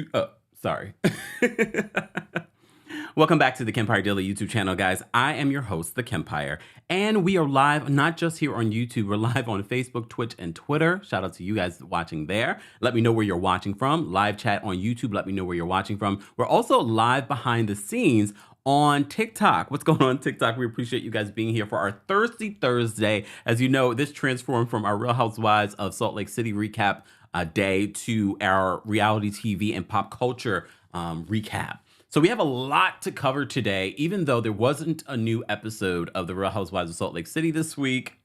YouTube. Oh, sorry. Welcome back to the Kempire Daily YouTube channel, guys. I am your host, The Kempire, and we are live not just here on YouTube. We're live on Facebook, Twitch, and Twitter. Shout out to you guys watching there. Let me know where you're watching from. Live chat on YouTube. Let me know where you're watching from. We're also live behind the scenes on TikTok. What's going on TikTok? We appreciate you guys being here for our Thirsty Thursday. As you know, this transformed from our Real Housewives of Salt Lake City recap day to our reality TV and pop culture recap. So we have a lot to cover today, even though there wasn't a new episode of the Real Housewives of Salt Lake City this week.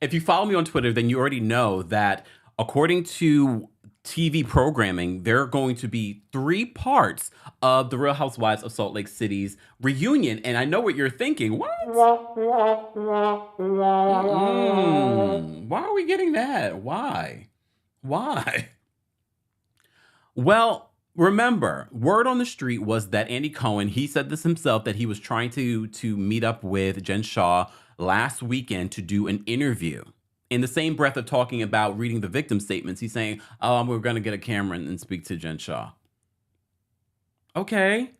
If you follow me on Twitter, then you already know that according to TV programming, there are going to be 3 parts of the Real Housewives of Salt Lake City's reunion. And I know what you're thinking. What? Why are we getting that? Why? Well, remember, word on the street was that Andy Cohen, he said this himself, that he was trying to meet up with Jen Shah last weekend to do an interview. In the same breath of talking about reading the victim statements, he's saying, oh, we're going to get a camera and speak to Jen Shah. Okay.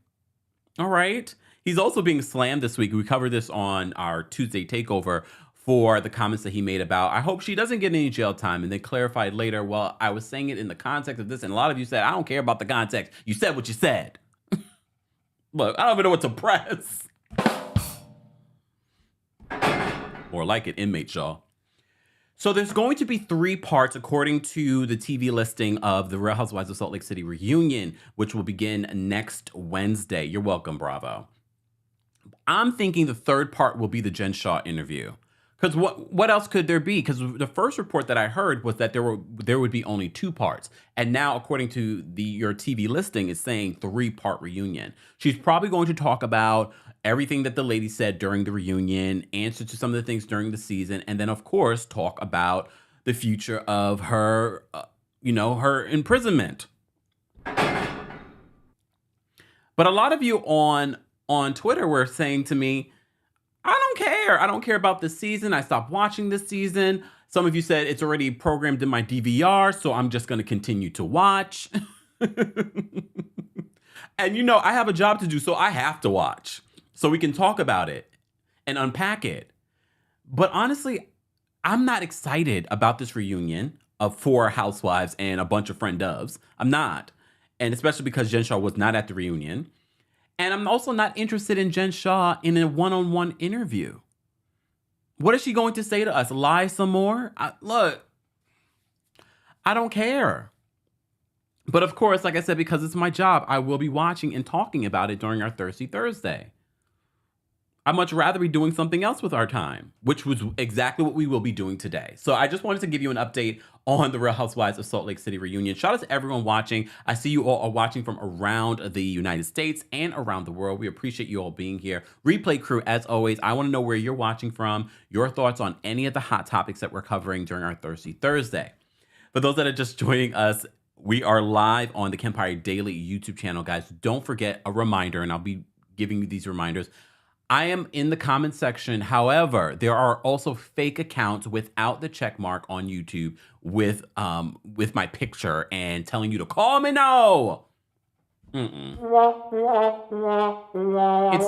All right. He's also being slammed this week. We covered this on our Tuesday takeover for the comments that he made about, I hope she doesn't get any jail time, and then clarified later, well, I was saying it in the context of this, and a lot of you said, I don't care about the context. You said what you said. Look, I don't even know what to press. More like it, inmate Shaw. So there's going to be 3 parts according to the TV listing of the Real Housewives of Salt Lake City reunion, which will begin next Wednesday. You're welcome, Bravo. I'm thinking the 3rd part will be the Jen Shah interview. Because what else could there be? Because the first report that I heard was that there would be only 2 parts. And now, according to your TV listing, it's saying 3-part reunion. She's probably going to talk about everything that the lady said during the reunion, answer to some of the things during the season, and then, of course, talk about the future of her, her imprisonment. But a lot of you on Twitter were saying to me, I don't care. I don't care about this season. I stopped watching this season. Some of you said it's already programmed in my DVR, so I'm just going to continue to watch. And I have a job to do, so I have to watch. So we can talk about it and unpack it. But honestly, I'm not excited about this reunion of 4 housewives and a bunch of friend doves. I'm not. And especially because Jen Shah was not at the reunion. And I'm also not interested in Jen Shah in a one-on-one interview. What is she going to say to us? Lie some more? Look, I don't care. But of course, like I said, because it's my job, I will be watching and talking about it during our Thirsty Thursday. I'd much rather be doing something else with our time, which was exactly what we will be doing today. So I just wanted to give you an update on the Real Housewives of Salt Lake City reunion. Shout out to everyone watching. I see you all are watching from around the United States and around the world. We appreciate you all being here. Replay crew, as always, I want to know where you're watching from, your thoughts on any of the hot topics that we're covering during our Thirsty Thursday. For those that are just joining us, we are live on the Kempire Daily YouTube channel, guys. Don't forget a reminder, and I'll be giving you these reminders. I am in the comment section. However, there are also fake accounts without the check mark on YouTube with my picture and telling you to call me. No. It's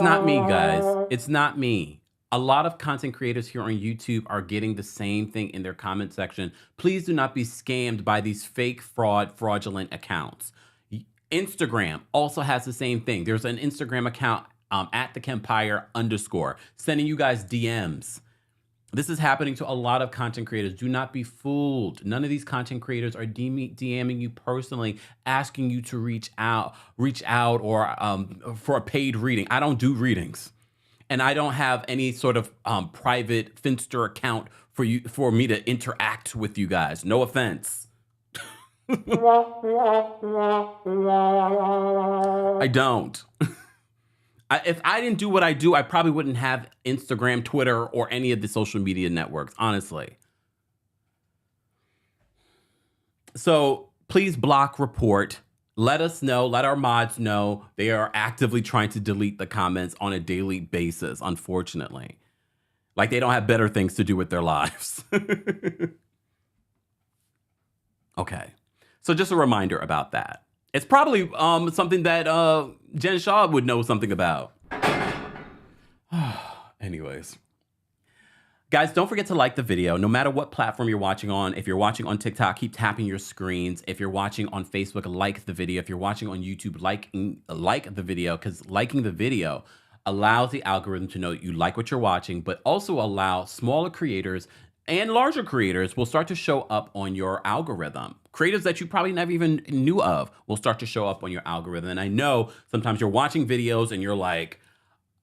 not me, guys. It's not me. A lot of content creators here on YouTube are getting the same thing in their comment section. Please do not be scammed by these fake fraudulent accounts. Instagram also has the same thing. There's an Instagram account at TheKempire _ sending you guys DMs. This is happening to a lot of content creators. Do not be fooled. None of these content creators are DMing you personally, asking you to reach out or for a paid reading. I don't do readings. And I don't have any sort of private Finster account for me to interact with you guys. No offense. I don't. If I didn't do what I do, I probably wouldn't have Instagram, Twitter, or any of the social media networks, honestly. So please block, report. Let us know, let our mods know. They are actively trying to delete the comments on a daily basis, unfortunately. Like they don't have better things to do with their lives. Okay. So just a reminder about that. It's probably something that Jen Shaw would know something about. Anyways. Guys, don't forget to like the video, no matter what platform you're watching on. If you're watching on TikTok, keep tapping your screens. If you're watching on Facebook, like the video. If you're watching on YouTube, like the video, because liking the video allows the algorithm to know that you like what you're watching, but also allow smaller creators and larger creators will start to show up on your algorithm. Creators that you probably never even knew of will start to show up on your algorithm. And I know sometimes you're watching videos and you're like,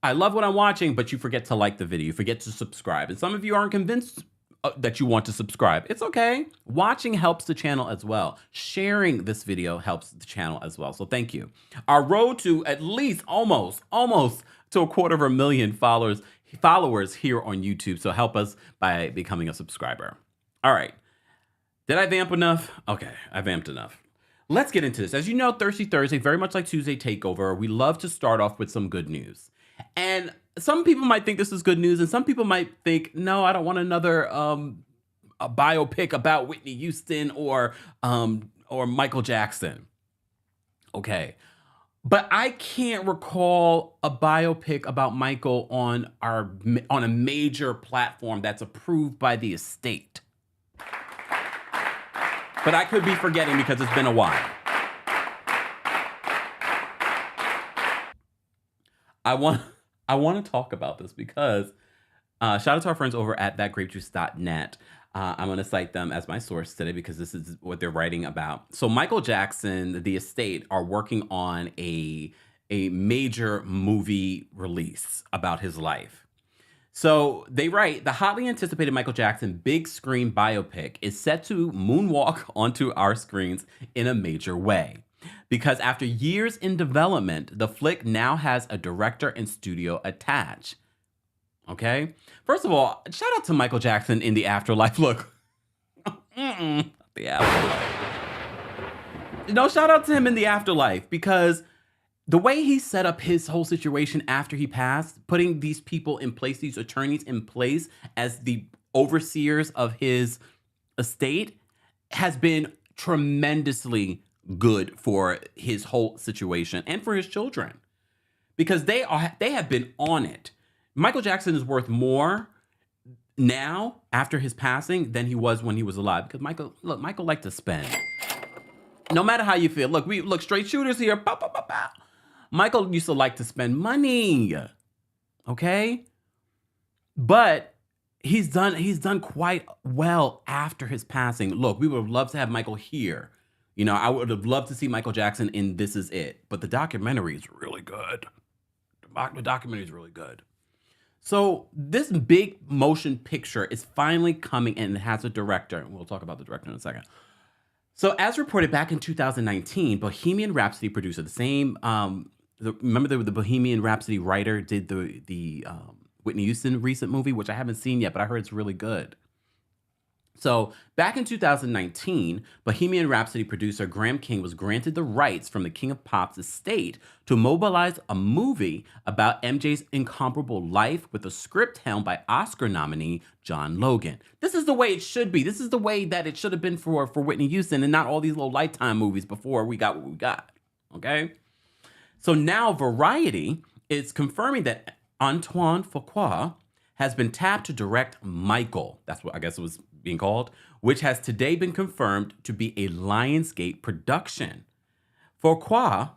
I love what I'm watching, but you forget to like the video, you forget to subscribe. And some of you aren't convinced that you want to subscribe. It's okay. Watching helps the channel as well. Sharing this video helps the channel as well. So thank you. Our road to at least almost to 250,000 followers here on YouTube. So help us by becoming a subscriber. All right. Did I vamp enough? Okay, I vamped enough. Let's get into this. As you know, Thirsty Thursday, very much like Tuesday Takeover, we love to start off with some good news. And some people might think this is good news, and some people might think, no, I don't want another a biopic about Whitney Houston or Michael Jackson. Okay. But I can't recall a biopic about Michael on a major platform that's approved by the estate. But I could be forgetting because it's been a while. I want to talk about this because shout out to our friends over at thatgrapejuice.net. I'm going to cite them as my source today because this is what they're writing about. So Michael Jackson, the estate, are working on a major movie release about his life. So they write, the hotly anticipated Michael Jackson big screen biopic is set to moonwalk onto our screens in a major way. Because after years in development, the flick now has a director and studio attached. Okay? First of all, shout out to Michael Jackson in the afterlife. Look. The afterlife. No, shout out to him in the afterlife because the way he set up his whole situation after he passed, putting these people in place, these attorneys in place as the overseers of his estate has been tremendously good for his whole situation and for his children because they have been on it. Michael Jackson is worth more now after his passing than he was when he was alive because Michael liked to spend. No matter how you feel. Look, straight shooters here. Pow, pow, pow, pow. Michael used to like to spend money. Okay? But he's done quite well after his passing. Look, we would have loved to have Michael here. You know, I would have loved to see Michael Jackson in This Is It, but the documentary is really good. The documentary is really good. So this big motion picture is finally coming and it has a director. And we'll talk about the director in a second. So as reported back in 2019, Bohemian Rhapsody producer, the same, remember the Bohemian Rhapsody writer did the Whitney Houston recent movie, which I haven't seen yet, but I heard it's really good. So back in 2019, Bohemian Rhapsody producer Graham King was granted the rights from the King of Pop's estate to mobilize a movie about MJ's incomparable life with a script helmed by Oscar nominee John Logan. This is the way it should be. This is the way that it should have been for Whitney Houston and not all these little Lifetime movies before we got what we got. Okay? So now Variety is confirming that Antoine Fuqua has been tapped to direct Michael. That's what I guess it was being called, which has today been confirmed to be a Lionsgate production. Fuqua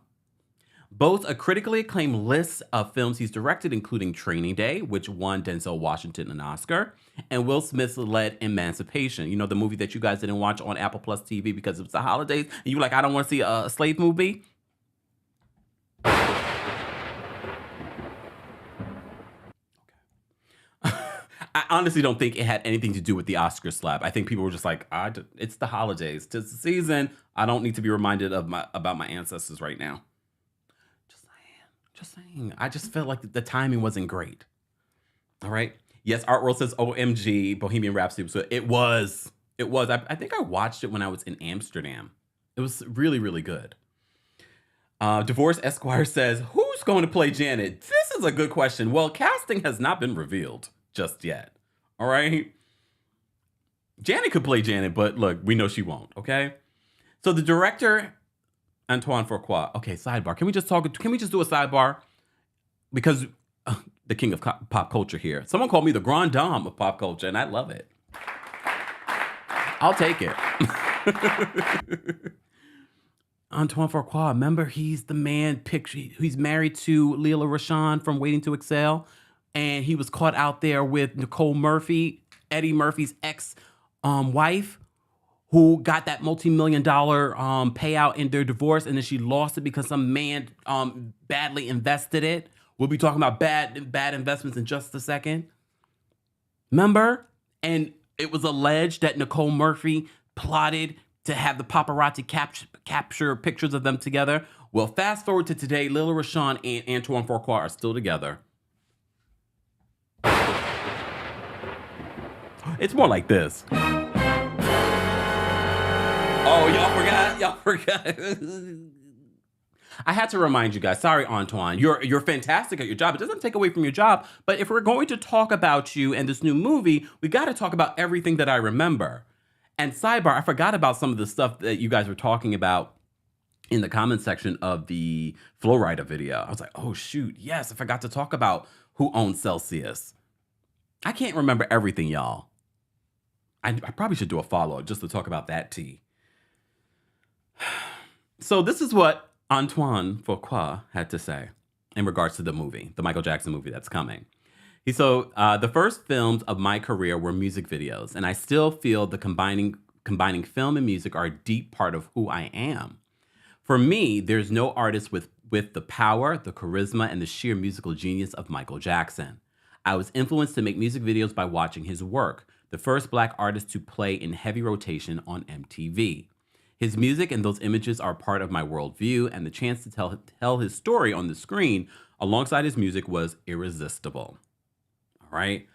boasts a critically acclaimed list of films he's directed, including Training Day, which won Denzel Washington an Oscar, and Will Smith-led Emancipation. You know, the movie that you guys didn't watch on Apple Plus TV because it was the holidays, and you were like, I don't want to see a slave movie? I honestly don't think it had anything to do with the Oscar slap. I think people were just like, it's the holidays. It's the season. I don't need to be reminded about my ancestors right now. Just saying. I just felt like the timing wasn't great. All right. Yes, Art World says, OMG, Bohemian Rhapsody. So it was. I think I watched it when I was in Amsterdam. It was really, really good. Divorce Esquire says, who's going to play Janet? This is a good question. Well, casting has not been revealed. just yet. All right? Janet could play Janet, but look, we know she won't, okay? So the director, Antoine Fuqua. Okay, sidebar. Can we just do a sidebar? Because the king of pop culture here. Someone called me the grand dame of pop culture, and I love it. I'll take it. Antoine Fuqua, remember he's the man he's married to Lela Rochon from Waiting to Exhale, and he was caught out there with Nicole Murphy, Eddie Murphy's ex-wife, who got that multi-million-dollar payout in their divorce, and then she lost it because some man badly invested it. We'll be talking about bad investments in just a second. Remember? And it was alleged that Nicole Murphy plotted to have the paparazzi capture pictures of them together. Well, fast forward to today, Lela Rochon and Antoine Fuqua are still together. It's more like this. Oh, y'all forgot. I had to remind you guys. Sorry, Antoine. You're fantastic at your job. It doesn't take away from your job. But if we're going to talk about you and this new movie, we got to talk about everything that I remember. And sidebar, I forgot about some of the stuff that you guys were talking about in the comment section of the Flow Rider video. I was like, oh, shoot. Yes, I forgot to talk about who owns Celsius. I can't remember everything, y'all. I probably should do a follow-up just to talk about that tea. So this is what Antoine Fuqua had to say in regards to the movie, the Michael Jackson movie that's coming. The first films of my career were music videos, and I still feel the combining film and music are a deep part of who I am. For me, there's no artist with the power, the charisma, and the sheer musical genius of Michael Jackson. I was influenced to make music videos by watching his work, the first Black artist to play in heavy rotation on MTV. His music and those images are part of my worldview, and the chance to tell his story on the screen alongside his music was irresistible. All right.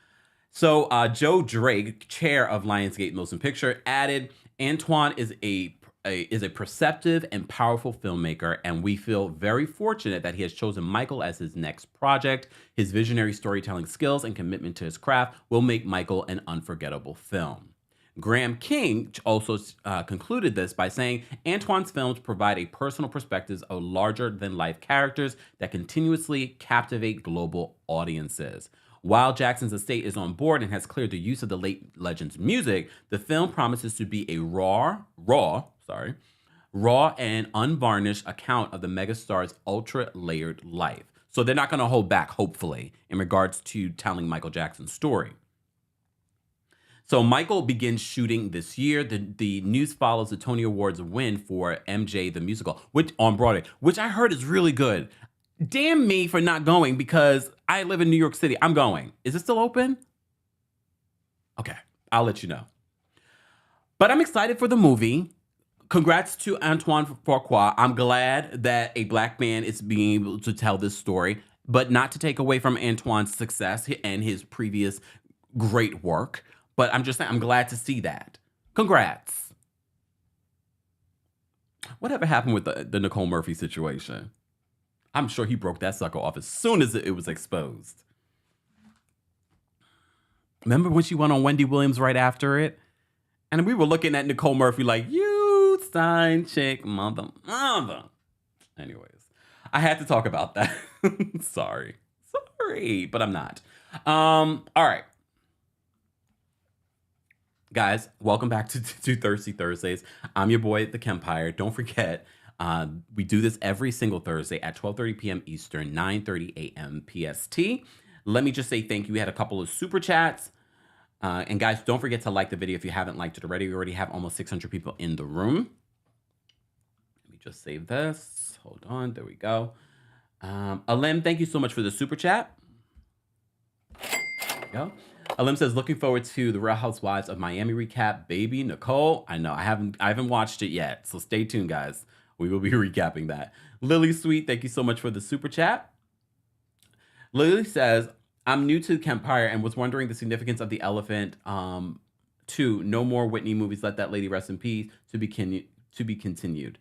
So Joe Drake, chair of Lionsgate Motion Picture, added, Antoine is a perceptive and powerful filmmaker, and we feel very fortunate that he has chosen Michael as his next project. His visionary storytelling skills and commitment to his craft will make Michael an unforgettable film. Graham King also concluded this by saying, Antoine's films provide a personal perspective of larger-than-life characters that continuously captivate global audiences. While Jackson's estate is on board and has cleared the use of the late legend's music, the film promises to be a raw and unvarnished account of the megastar's ultra-layered life. So they're not going to hold back, hopefully, in regards to telling Michael Jackson's story. So Michael begins shooting this year. The news follows the Tony Awards win for MJ the Musical, which on Broadway, which I heard is really good. Damn me for not going because I live in New York City. I'm going. Is it still open? Okay, I'll let you know. But I'm excited for the movie. Congrats to Antoine Fuqua. I'm glad that a Black man is being able to tell this story, but not to take away from Antoine's success and his previous great work. But I'm just saying, I'm glad to see that. Congrats. Whatever happened with the Nicole Murphy situation? I'm sure he broke that sucker off as soon as it was exposed. Remember when she went on Wendy Williams right after it? And we were looking at Nicole Murphy like, you side chick mother. Anyways, I had to talk about that. Sorry, but I'm not. All right. Guys, welcome back to Thirsty Thursdays. I'm your boy, TheKempire. Don't forget, we do this every single Thursday at 12:30 p.m. Eastern, 9:30 a.m. PST. Let me just say thank you. We had a couple of super chats. And guys, don't forget to like the video if you haven't liked it already. We already have almost 600 people in the room. Let me just save this. Hold on. There we go. Alim, thank you so much for the super chat. There we go. Alim says, looking forward to the Real Housewives of Miami recap. Baby Nicole. I know I haven't watched it yet, so stay tuned, guys. We will be recapping that. Lily Sweet, thank you so much for the super chat. Lily says, I'm new to Kempire and was wondering the significance of the elephant. 2, no more Whitney movies. Let that lady rest in peace. To be continued.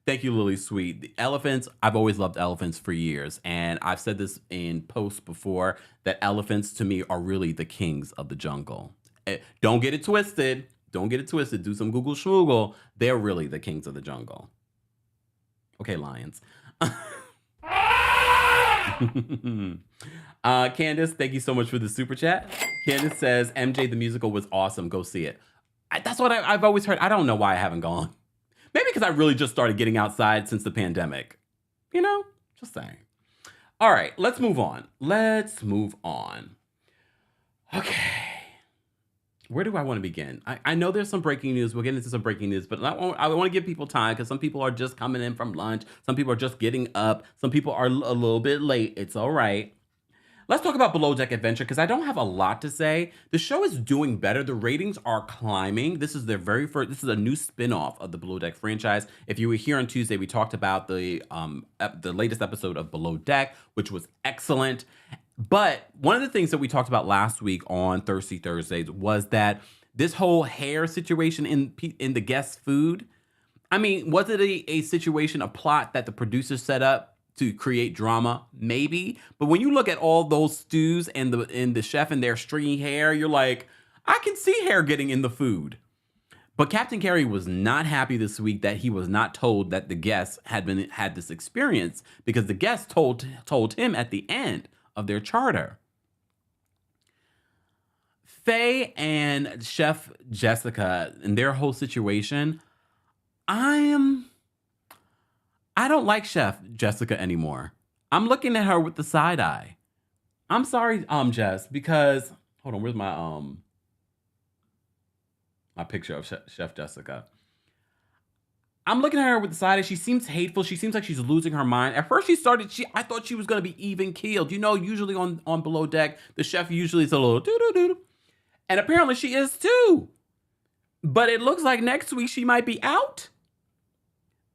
Thank you, Lily Sweet. The elephants, I've always loved elephants for years. And I've said this in posts before that elephants to me are really the kings of the jungle. Don't get it twisted. Don't get it twisted. Do some Google schmoogle. They're really the kings of the jungle. Okay, lions. Candace, thank you so much for the super chat. Candace says, MJ the musical was awesome. Go see it. That's what I've always heard. I don't know why I haven't gone. Maybe because I really just started getting outside since the pandemic. You know, just saying. All right, let's move on. Okay. Where do I want to begin? I know there's some breaking news. We'll get into some breaking news, but I want to give people time because some people are just coming in from lunch. Some people are just getting up. Some people are a little bit late. It's all right. Let's talk about Below Deck Adventure because I don't have a lot to say. The show is doing better. The ratings are climbing. This is their very first. This is a new spinoff of the Below Deck franchise. If you were here on Tuesday, we talked about the latest episode of Below Deck, which was excellent. But one of the things that we talked about last week on Thirsty Thursdays was that this whole hair situation in the guest food. I mean, was it a situation, a plot that the producers set up to create drama? Maybe. But when you look at all those stews and the chef and their stringy hair, you're like, I can see hair getting in the food. But Captain Kerry was not happy this week that he was not told that the guests had this experience because the guests told him at the end of their charter. Faye and Chef Jessica and their whole situation, I don't like Chef Jessica anymore. I'm looking at her with the side eye. I'm sorry, Jess, because hold on, where's my picture of Chef Jessica? I'm looking at her with the side eye. She seems hateful. She seems like she's losing her mind. At first I thought she was gonna be even keeled. You know, usually on Below Deck, the chef usually is a little doo-doo-doo. And apparently she is too. But it looks like next week she might be out.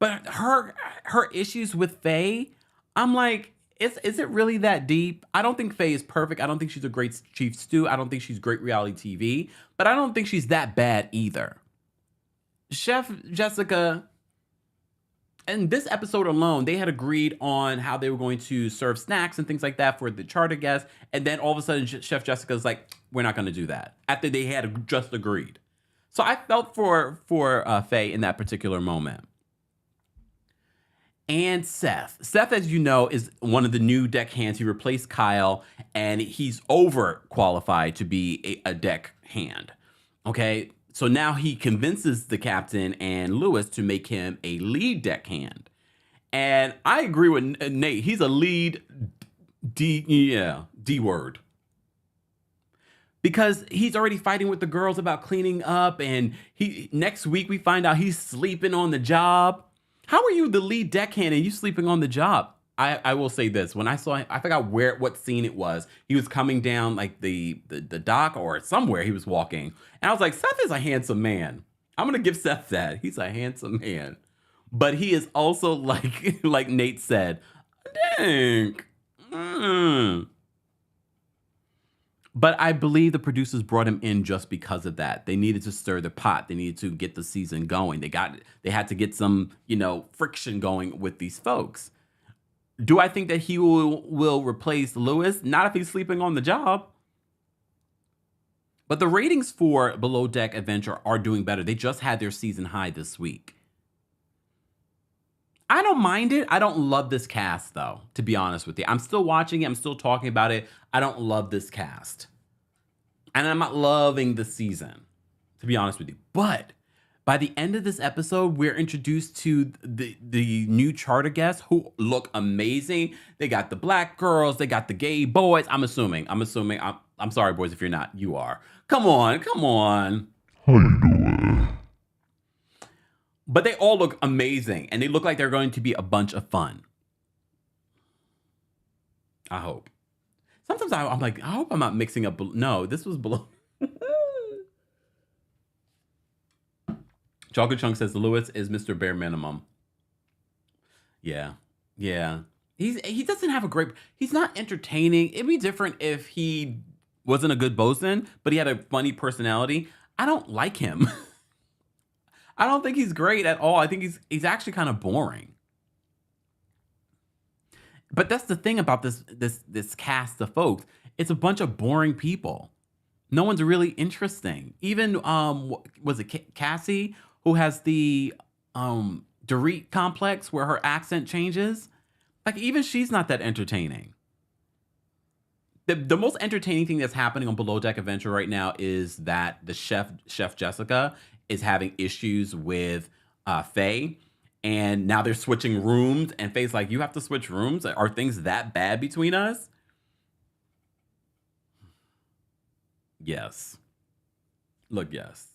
But her issues with Faye, I'm like, is it really that deep? I don't think Faye is perfect. I don't think she's a great chief stew. I don't think she's great reality TV. But I don't think she's that bad either. Chef Jessica, in this episode alone, they had agreed on how they were going to serve snacks and things like that for the charter guests. And then all of a sudden, Chef Jessica's like, we're not going to do that. After they had just agreed. So I felt for Faye in that particular moment. And Seth. Seth, as you know, is one of the new deckhands. He replaced Kyle, and he's overqualified to be a deck hand. Okay, so now he convinces the captain and Lewis to make him a lead deckhand. And I agree with Nate. He's a lead D word. Because he's already fighting with the girls about cleaning up, and next week we find out he's sleeping on the job. How are you the lead deckhand and you sleeping on the job? I will say this. When I saw him, I forgot what scene it was. He was coming down like the dock or somewhere he was walking. And I was like, Seth is a handsome man. I'm going to give Seth that. He's a handsome man. But he is also like Nate said, dang. But I believe the producers brought him in just because of that. They needed to stir the pot. They needed to get the season going. They had to get some, friction going with these folks. Do I think that he will replace Lewis? Not if he's sleeping on the job. But the ratings for Below Deck Adventure are doing better. They just had their season high this week. I don't mind it. I don't love this cast, though, to be honest with you. I'm still watching it. I'm still talking about it. I don't love this cast. And I'm not loving the season, to be honest with you. But by the end of this episode, we're introduced to the new charter guests who look amazing. They got the black girls. They got the gay boys. I'm assuming. I'm sorry, boys, if you're not. You are. Come on. How you doing? But they all look amazing, and they look like they're going to be a bunch of fun. I hope. Sometimes I'm like, I hope I'm not mixing up. No, this was Below. Chocolate Chunk says Lewis is Mr. Bare Minimum. Yeah. He doesn't have a great. He's not entertaining. It'd be different if he wasn't a good bosun, but he had a funny personality. I don't like him. I don't think he's great at all. I think he's actually kind of boring. But that's the thing about this cast of folks. It's a bunch of boring people. No one's really interesting. Even was it Cassie who has the Dorit complex where her accent changes? Like even she's not that entertaining. The most entertaining thing that's happening on Below Deck Adventure right now is that the chef Jessica is having issues with Faye, and now they're switching rooms. And Faye's like, "You have to switch rooms? Are things that bad between us?" Yes. Look, yes.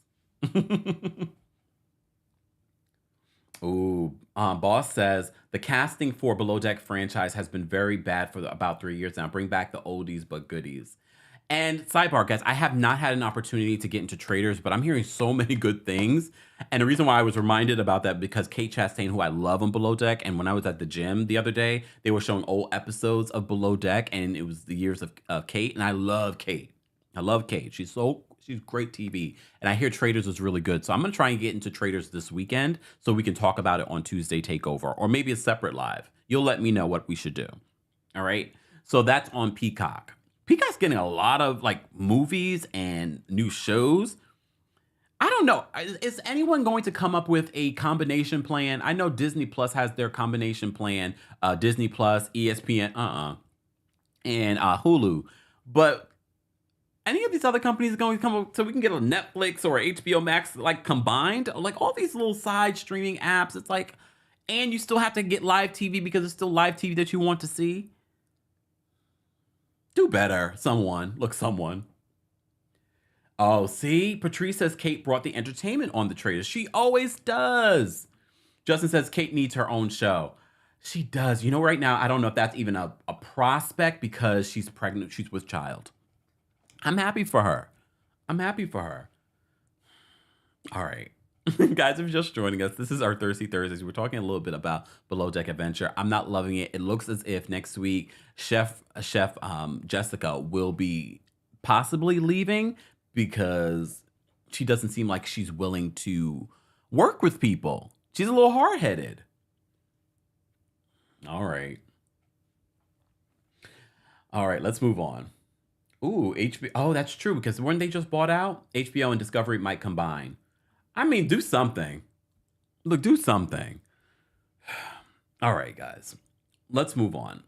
Ooh, Boss says the casting for Below Deck franchise has been very bad for about 3 years now. Bring back the oldies but goodies. And sidebar, guys, I have not had an opportunity to get into Traders, but I'm hearing so many good things. And the reason why I was reminded about that because Kate Chastain, who I love on Below Deck, and when I was at the gym the other day, they were showing old episodes of Below Deck, and it was the years of Kate, and I love Kate. I love Kate. She's great TV. And I hear Traders was really good. So I'm going to try and get into Traders this weekend so we can talk about it on Tuesday Takeover or maybe a separate live. You'll let me know what we should do. All right. So that's on Peacock. Peacock's getting a lot of like movies and new shows. I don't know. Is anyone going to come up with a combination plan? I know Disney Plus has their combination plan. Disney Plus, ESPN, and Hulu. But any of these other companies are going to come up so we can get a Netflix or HBO Max like combined? Like all these little side streaming apps. It's like, and you still have to get live TV because it's still live TV that you want to see. Do better, someone. Look, someone. Oh, see? Patrice says Kate brought the entertainment on the Traders. She always does. Justin says Kate needs her own show. She does. You know, right now, I don't know if that's even a prospect because she's pregnant. She's with child. I'm happy for her. I'm happy for her. All right. Guys, if you're just joining us, this is our Thirsty Thursdays. We're talking a little bit about Below Deck Adventure. I'm not loving it. It looks as if next week, Chef Jessica will be possibly leaving because she doesn't seem like she's willing to work with people. She's a little hard-headed. All right. All right, let's move on. Ooh, HBO. Oh, that's true because when they just bought out, HBO and Discovery might combine. I mean, do something. Look, do something. All right, guys. Let's move on.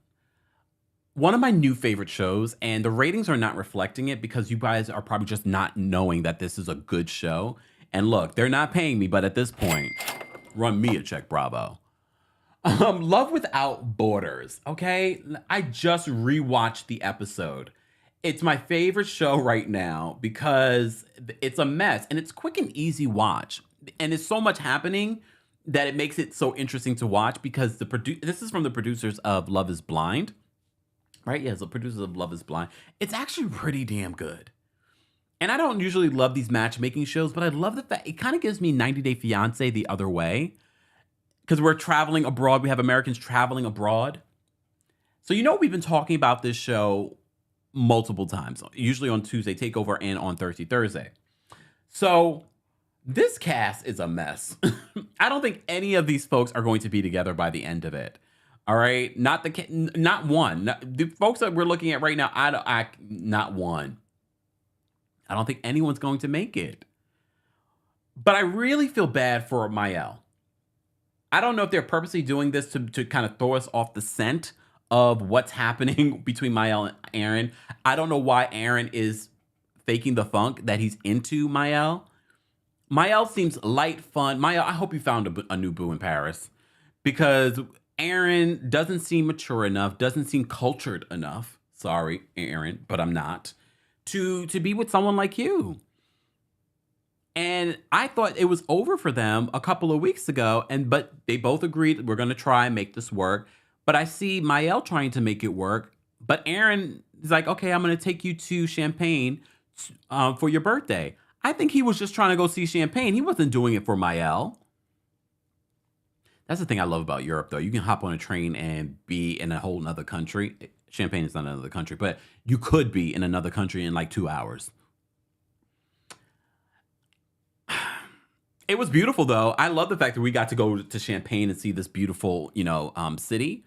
One of my new favorite shows, and the ratings are not reflecting it because you guys are probably just not knowing that this is a good show. And look, they're not paying me, but at this point, run me a check, bravo. Love Without Borders, okay? I just rewatched the episode. It's my favorite show right now because it's a mess and it's quick and easy watch. And it's so much happening that it makes it so interesting to watch because this is from the producers of Love is Blind, right? Yeah, the producers of Love is Blind. It's actually pretty damn good. And I don't usually love these matchmaking shows, but I love the fact it kind of gives me 90 Day Fiancé the other way because we're traveling abroad. We have Americans traveling abroad. So you know we've been talking about this show multiple times, usually on Tuesday Takeover and on Thursday. So this cast is a mess. I don't think any of these folks are going to be together by the end of it. All right, not one. The folks that we're looking at right now, not one. I don't think anyone's going to make it. But I really feel bad for Mael. I don't know if they're purposely doing this to kind of throw us off the scent of what's happening between Mael and Aaron. I don't know why Aaron is faking the funk that he's into Mael. Mael seems light, fun. Mael, I hope you found a new boo in Paris because Aaron doesn't seem mature enough, doesn't seem cultured enough. Sorry, Aaron, but I'm not. To be with someone like you. And I thought it was over for them a couple of weeks ago, but they both agreed we're going to try and make this work. But I see Mael trying to make it work. But Aaron is like, okay, I'm going to take you to Champagne for your birthday. I think he was just trying to go see Champagne. He wasn't doing it for Mael. That's the thing I love about Europe, though. You can hop on a train and be in a whole nother country. Champagne is not another country, but you could be in another country in like 2 hours. It was beautiful though. I love the fact that we got to go to Champaign and see this beautiful, city.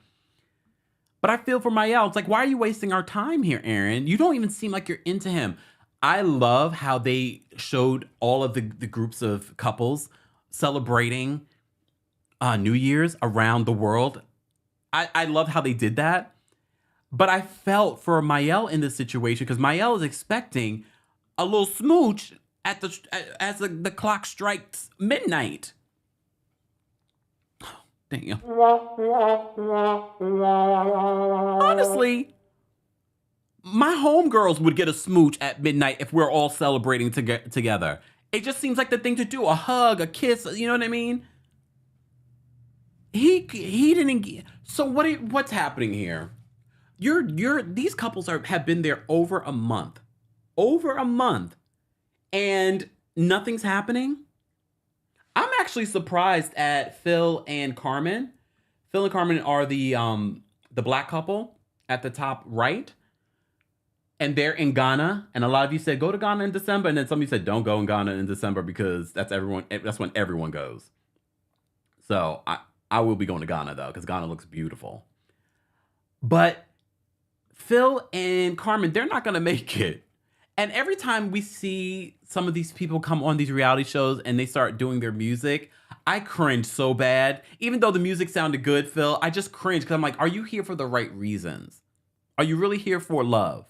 But I feel for Mayel. It's like, why are you wasting our time here, Aaron? You don't even seem like you're into him. I love how they showed all of the groups of couples celebrating New Year's around the world. I love how they did that. But I felt for Mayel in this situation because Mayel is expecting a little smooch as the clock strikes midnight. Damn. Honestly, my homegirls would get a smooch at midnight if we're all celebrating together. It just seems like the thing to do. A hug, a kiss, you know what I mean? He didn't. So what's happening here? These couples have been there over a month. Over a month. And nothing's happening? I'm actually surprised at Phil and Carmen. Phil and Carmen are the black couple at the top right. And they're in Ghana. And a lot of you said, go to Ghana in December. And then some of you said, don't go in Ghana in December because that's when everyone goes. So I will be going to Ghana though, because Ghana looks beautiful. But Phil and Carmen, they're not going to make it. And every time we see some of these people come on these reality shows and they start doing their music, I cringe so bad. Even though the music sounded good, Phil, I just cringe because I'm like, are you here for the right reasons? Are you really here for love?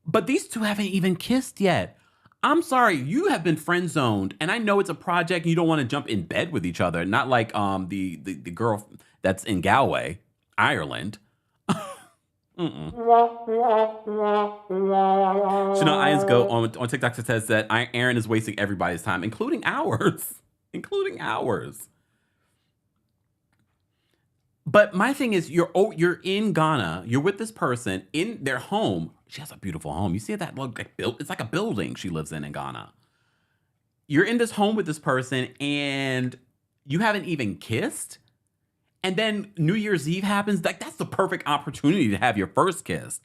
But these two haven't even kissed yet. I'm sorry, you have been friend zoned, and I know it's a project and you don't want to jump in bed with each other. Not like the girl that's in Galway, Ireland. Chanel Irons Go on TikTok says that Aaron is wasting everybody's time, including ours. Including ours. But my thing is, you're in Ghana. You're with this person in their home. She has a beautiful home. You see that look like it's like a building she lives in Ghana. You're in this home with this person, and you haven't even kissed. And then New Year's Eve happens. Like that's the perfect opportunity to have your first kiss.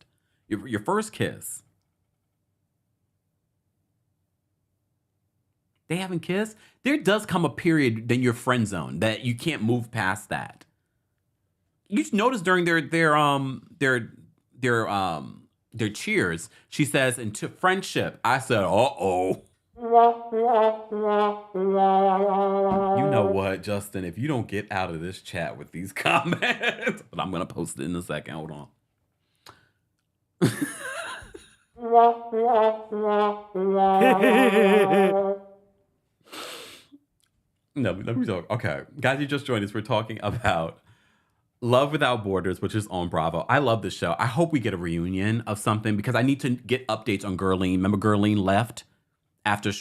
Your first kiss. They haven't kissed. There does come a period then you're friend zone that you can't move past that. You notice during their cheers, she says, into friendship. I said, uh-oh. You know what, Justin? If you don't get out of this chat with these comments, but I'm going to post it in a second. Hold on. No, let me talk. Okay. Guys, you just joined us. We're talking about Love Without Borders, which is on Bravo. I love this show. I hope we get a reunion of something because I need to get updates on Gurleen. Remember Gurleen left after,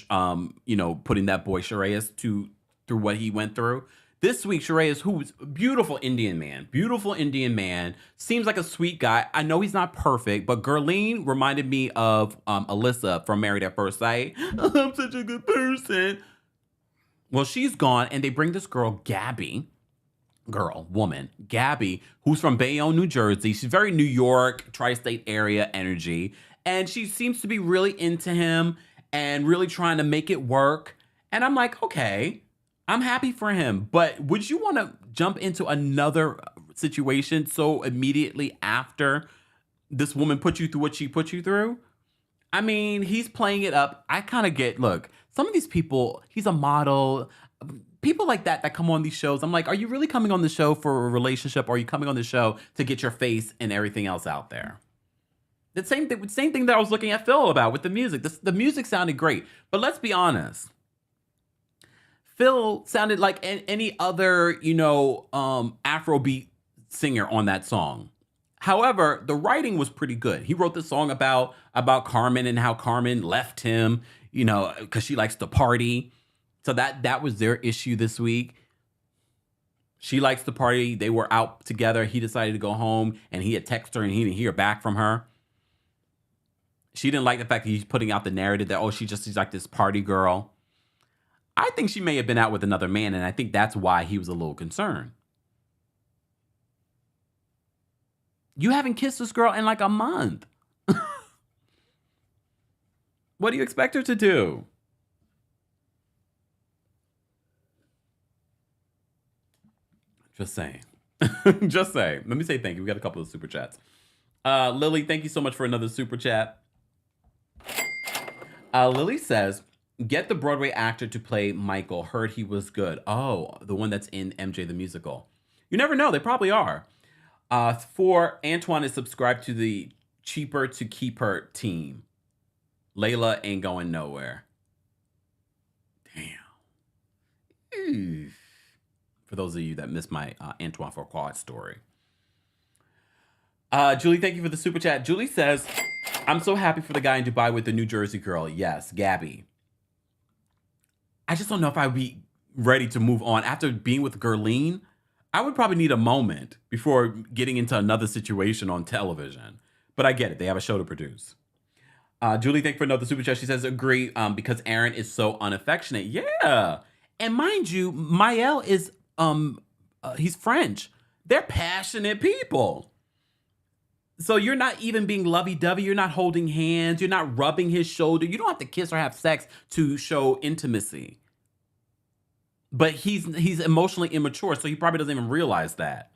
putting that boy Shreyas through what he went through. This week, Shreyas, who's a beautiful Indian man, seems like a sweet guy. I know he's not perfect, but Gurleen reminded me of Alyssa from Married at First Sight. I'm such a good person. Well, she's gone, and they bring this girl, Gabby, who's from Bayonne, New Jersey. She's very New York, tri-state area energy. And she seems to be really into him and really trying to make it work. And I'm like, okay, I'm happy for him. But would you want to jump into another situation so immediately after this woman put you through what she put you through? I mean, he's playing it up. I kind of look, some of these people, he's a model. People like that come on these shows. I'm like, are you really coming on the show for a relationship? Or are you coming on the show to get your face and everything else out there? The same thing that I was looking at Phil about with the music. The music sounded great. But let's be honest. Phil sounded like any other, Afrobeat singer on that song. However, the writing was pretty good. He wrote the song about Carmen and how Carmen left him, because she likes to party. So that was their issue this week. She likes to party. They were out together. He decided to go home, and he had texted her, and he didn't hear back from her. She didn't like the fact that he's putting out the narrative that, she's like this party girl. I think she may have been out with another man, and I think that's why he was a little concerned. You haven't kissed this girl in like a month. What do you expect her to do? Just saying. Just saying. Let me say thank you. We got a couple of super chats. Lily, thank you so much for another super chat. Lily says, get the Broadway actor to play Michael. Heard he was good. Oh, the one that's in MJ the Musical. You never know. They probably are. 4, Antoine is subscribed to the cheaper to keep her team. Layla ain't going nowhere. Damn. Oof. For those of you that missed my Antoine Fuqua story. Julie, thank you for the super chat. Julie says, I'm so happy for the guy in Dubai with the New Jersey girl. Yes, Gabby. I just don't know if I'd be ready to move on. After being with Gurleen, I would probably need a moment before getting into another situation on television. But I get it. They have a show to produce. Julie, thank you for another super chat. She says, agree, because Aaron is so unaffectionate. Yeah. And mind you, Mael is, he's French. They're passionate people. So you're not even being lovey-dovey. You're not holding hands. You're not rubbing his shoulder. You don't have to kiss or have sex to show intimacy. But he's emotionally immature, so he probably doesn't even realize that.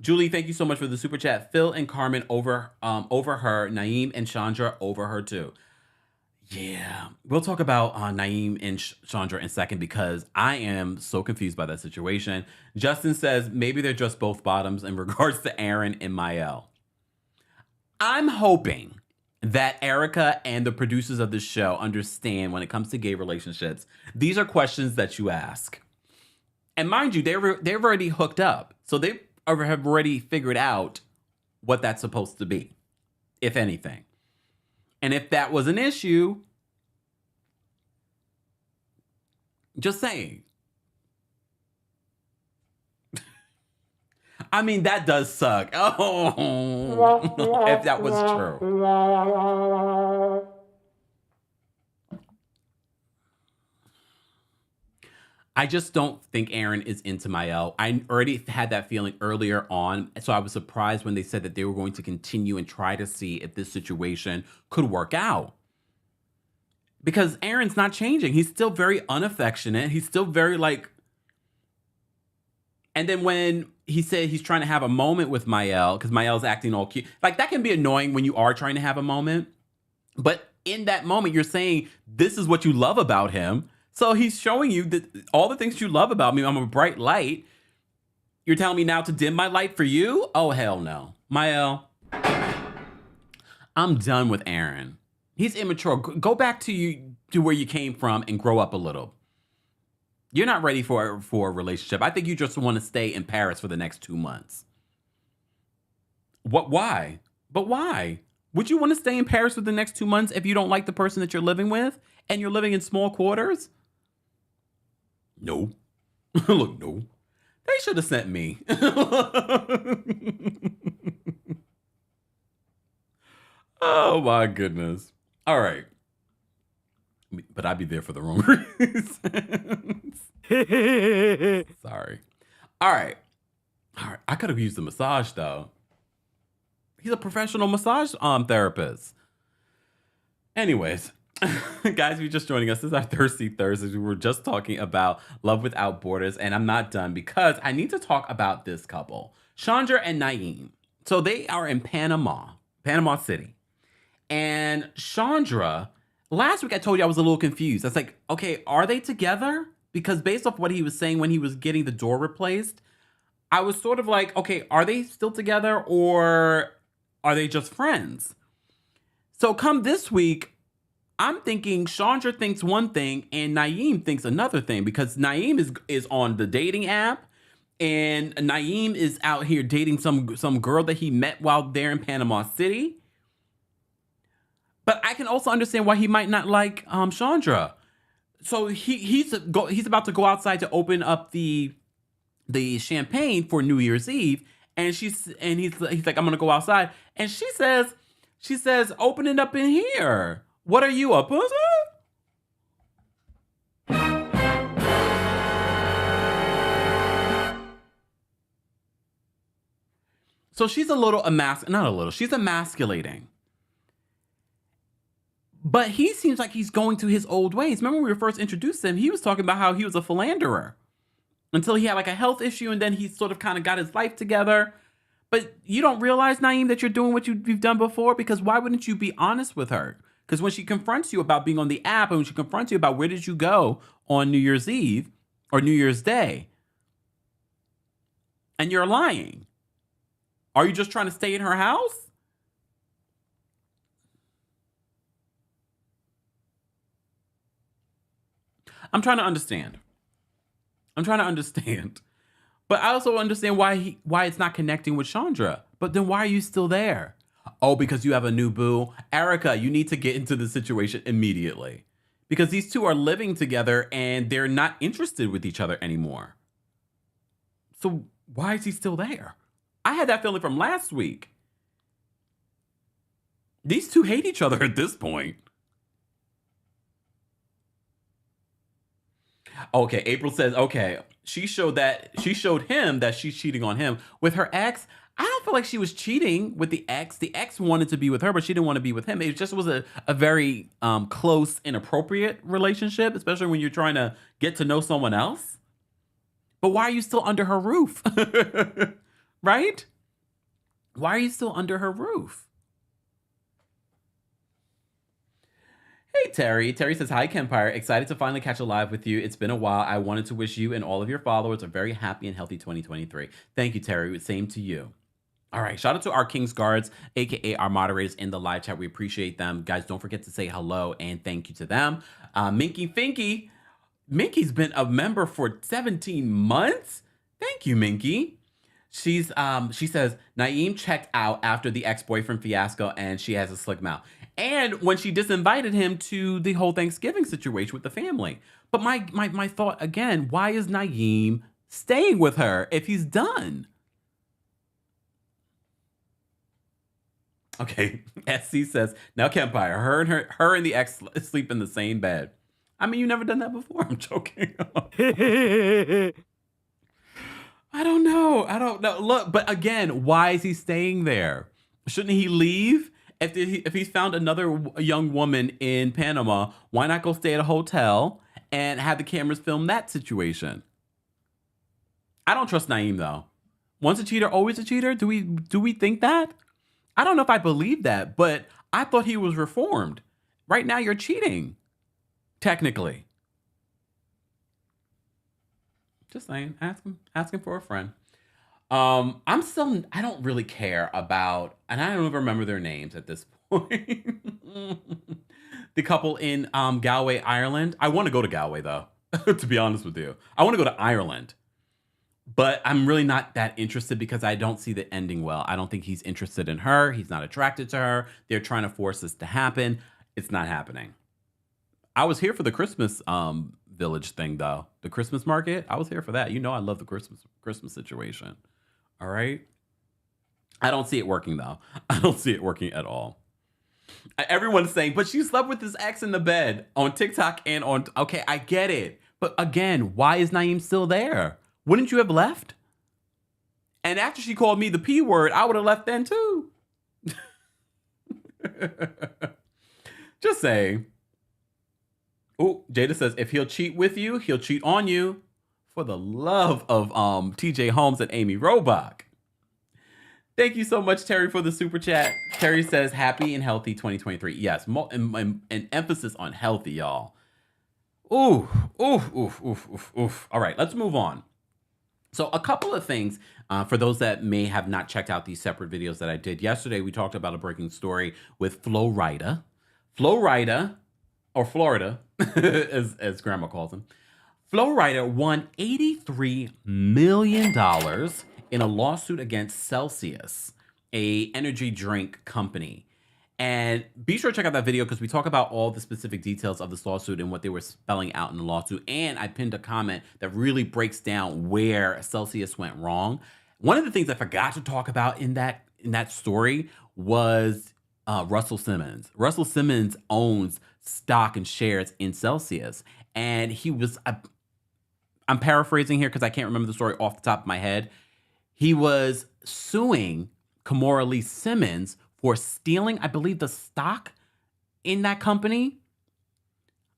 Julie, thank you so much for the super chat. Phil and Carmen over her. Naeem and Chandra over her too. Yeah, we'll talk about Naeem and Chandra in a second because I am so confused by that situation. Justin says maybe they're just both bottoms in regards to Aaron and Mael. I'm hoping that Erica and the producers of this show understand when it comes to gay relationships, these are questions that you ask. And mind you, they've already hooked up. So they have already figured out what that's supposed to be, if anything. And if that was an issue, just saying. I mean, that does suck. Oh, if that was true. I just don't think Aaron is into Mael. I already had that feeling earlier on, so I was surprised when they said that they were going to continue and try to see if this situation could work out. Because Aaron's not changing. He's still very unaffectionate. He's still very like... And then when he said he's trying to have a moment with Mael, because Mael's acting all cute, like that can be annoying when you are trying to have a moment. But in that moment, you're saying, this is what you love about him. So he's showing you that all the things you love about me. I'm a bright light. You're telling me now to dim my light for you? Oh, hell no. Mael, I'm done with Aaron. He's immature. Go back to where you came from and grow up a little. You're not ready for a relationship. I think you just want to stay in Paris for the next 2 months. What? Why? But why? Would you want to stay in Paris for the next 2 months if you don't like the person that you're living with and you're living in small quarters? No. Look, no. They should have sent me. Oh, my goodness. All right. But I'd be there for the wrong reasons. Sorry. All right. I could have used a massage, though. He's a professional massage therapist. Anyways, guys, if you're just joining us, this is our Thirsty Thursdays. We were just talking about Love Without Borders, and I'm not done because I need to talk about this couple, Chandra and Naeem. So they are in Panama City. And Chandra, last week I told you I was a little confused. I was like, okay, are they together? Because based off what he was saying when he was getting the door replaced, I was sort of like, okay, are they still together or are they just friends? So come this week, I'm thinking Chandra thinks one thing and Naeem thinks another thing because Naeem is on the dating app and Naeem is out here dating some girl that he met while there in Panama City. But I can also understand why he might not like Chandra. So he's about to go outside to open up the champagne for New Year's Eve, and he's like, I'm gonna go outside, and she says, open it up in here. What are you, a pussy? So she's a little she's emasculating. But he seems like he's going to his old ways. Remember when we were first introduced him, he was talking about how he was a philanderer. until he had like a health issue, and then he sort of kind of got his life together. But you don't realize, Naeem, that you're doing what you've done before, because why wouldn't you be honest with her? Because when she confronts you about being on the app, and when she confronts you about where did you go on New Year's Eve or New Year's Day, and you're lying, are you just trying to stay in her house? I'm trying to understand. But I also understand why it's not connecting with Chandra. But then why are you still there? Oh, because you have a new boo. Erica, you need to get into the situation immediately. Because these two are living together and they're not interested with each other anymore. So why is he still there? I had that feeling from last week. These two hate each other at this point. Okay, April says, okay, she showed him that she's cheating on him with her ex. I don't feel like she was cheating with the ex. The ex wanted to be with her, but she didn't want to be with him. It just was a very close, inappropriate relationship, especially when you're trying to get to know someone else. But why are you still under her roof? Right? Why are you still under her roof? Hey, Terry. Terry says, hi, Kempire. Excited to finally catch a live with you. It's been a while. I wanted to wish you and all of your followers a very happy and healthy 2023. Thank you, Terry. Same to you. All right. Shout out to our King's Guards, a.k.a. our moderators in the live chat. We appreciate them. Guys, don't forget to say hello and thank you to them. Minky Finky. Minky's been a member for 17 months. Thank you, Minky. She says, Naeem checked out after the ex-boyfriend fiasco and she has a slick mouth. And when she disinvited him to the whole Thanksgiving situation with the family. But my thought again, why is Naeem staying with her if he's done? Okay, SC says, now Kempire, her and the ex sleep in the same bed. I mean, you never done that before. I'm joking. I don't know. Look, but again, why is he staying there? Shouldn't he leave? If he's found another young woman in Panama, why not go stay at a hotel and have the cameras film that situation? I don't trust Naeem though. Once a cheater, always a cheater. Do we think that? I don't know if I believe that, but I thought he was reformed. Right now, you're cheating, technically. Just saying, asking for a friend. I don't really care about, and I don't even remember their names at this point. The couple in Galway, Ireland. I want to go to Galway though, to be honest with you. I want to go to Ireland, but I'm really not that interested because I don't see the ending well. I don't think he's interested in her. He's not attracted to her. They're trying to force this to happen. It's not happening. I was here for the Christmas village thing though. The Christmas market. I was here for that. You know I love the Christmas situation. All right. I don't see it working though. I don't see it working at all. Everyone's saying, but she slept with his ex in the bed on TikTok and on. Okay, I get it. But again, why is Naeem still there? Wouldn't you have left? And after she called me the P word, I would have left then too. Just saying. Oh, Jada says, if he'll cheat with you, he'll cheat on you. For the love of TJ Holmes and Amy Robach. Thank you so much, Terry, for the super chat. Terry says, happy and healthy 2023. Yes, an emphasis on healthy, y'all. Ooh. All right, let's move on. So a couple of things for those that may have not checked out these separate videos that I did. Yesterday, we talked about a breaking story with Flo Rida. Flo Rida, or Florida, as Grandma calls him. Flo Rida won $83 million in a lawsuit against Celsius, a energy drink company. And be sure to check out that video because we talk about all the specific details of this lawsuit and what they were spelling out in the lawsuit. And I pinned a comment that really breaks down where Celsius went wrong. One of the things I forgot to talk about in that story was Russell Simmons. Russell Simmons owns stock and shares in Celsius. And he was, I'm paraphrasing here because I can't remember the story off the top of my head. He was suing Kimora Lee Simmons for stealing, I believe, the stock in that company.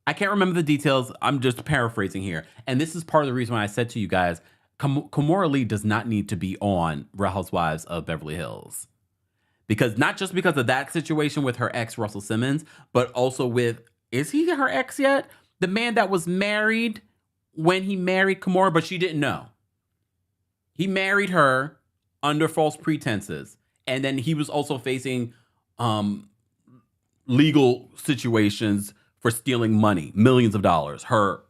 I can't remember the details. I'm just paraphrasing here. And this is part of the reason why I said to you guys, Kimora Lee does not need to be on Real Housewives of Beverly Hills. Because not just because of that situation with her ex, Russell Simmons, but also with, is he her ex yet? The man that was married when he married Kimora, but she didn't know. He married her under false pretenses. And then he was also facing legal situations for stealing money, millions of dollars. Her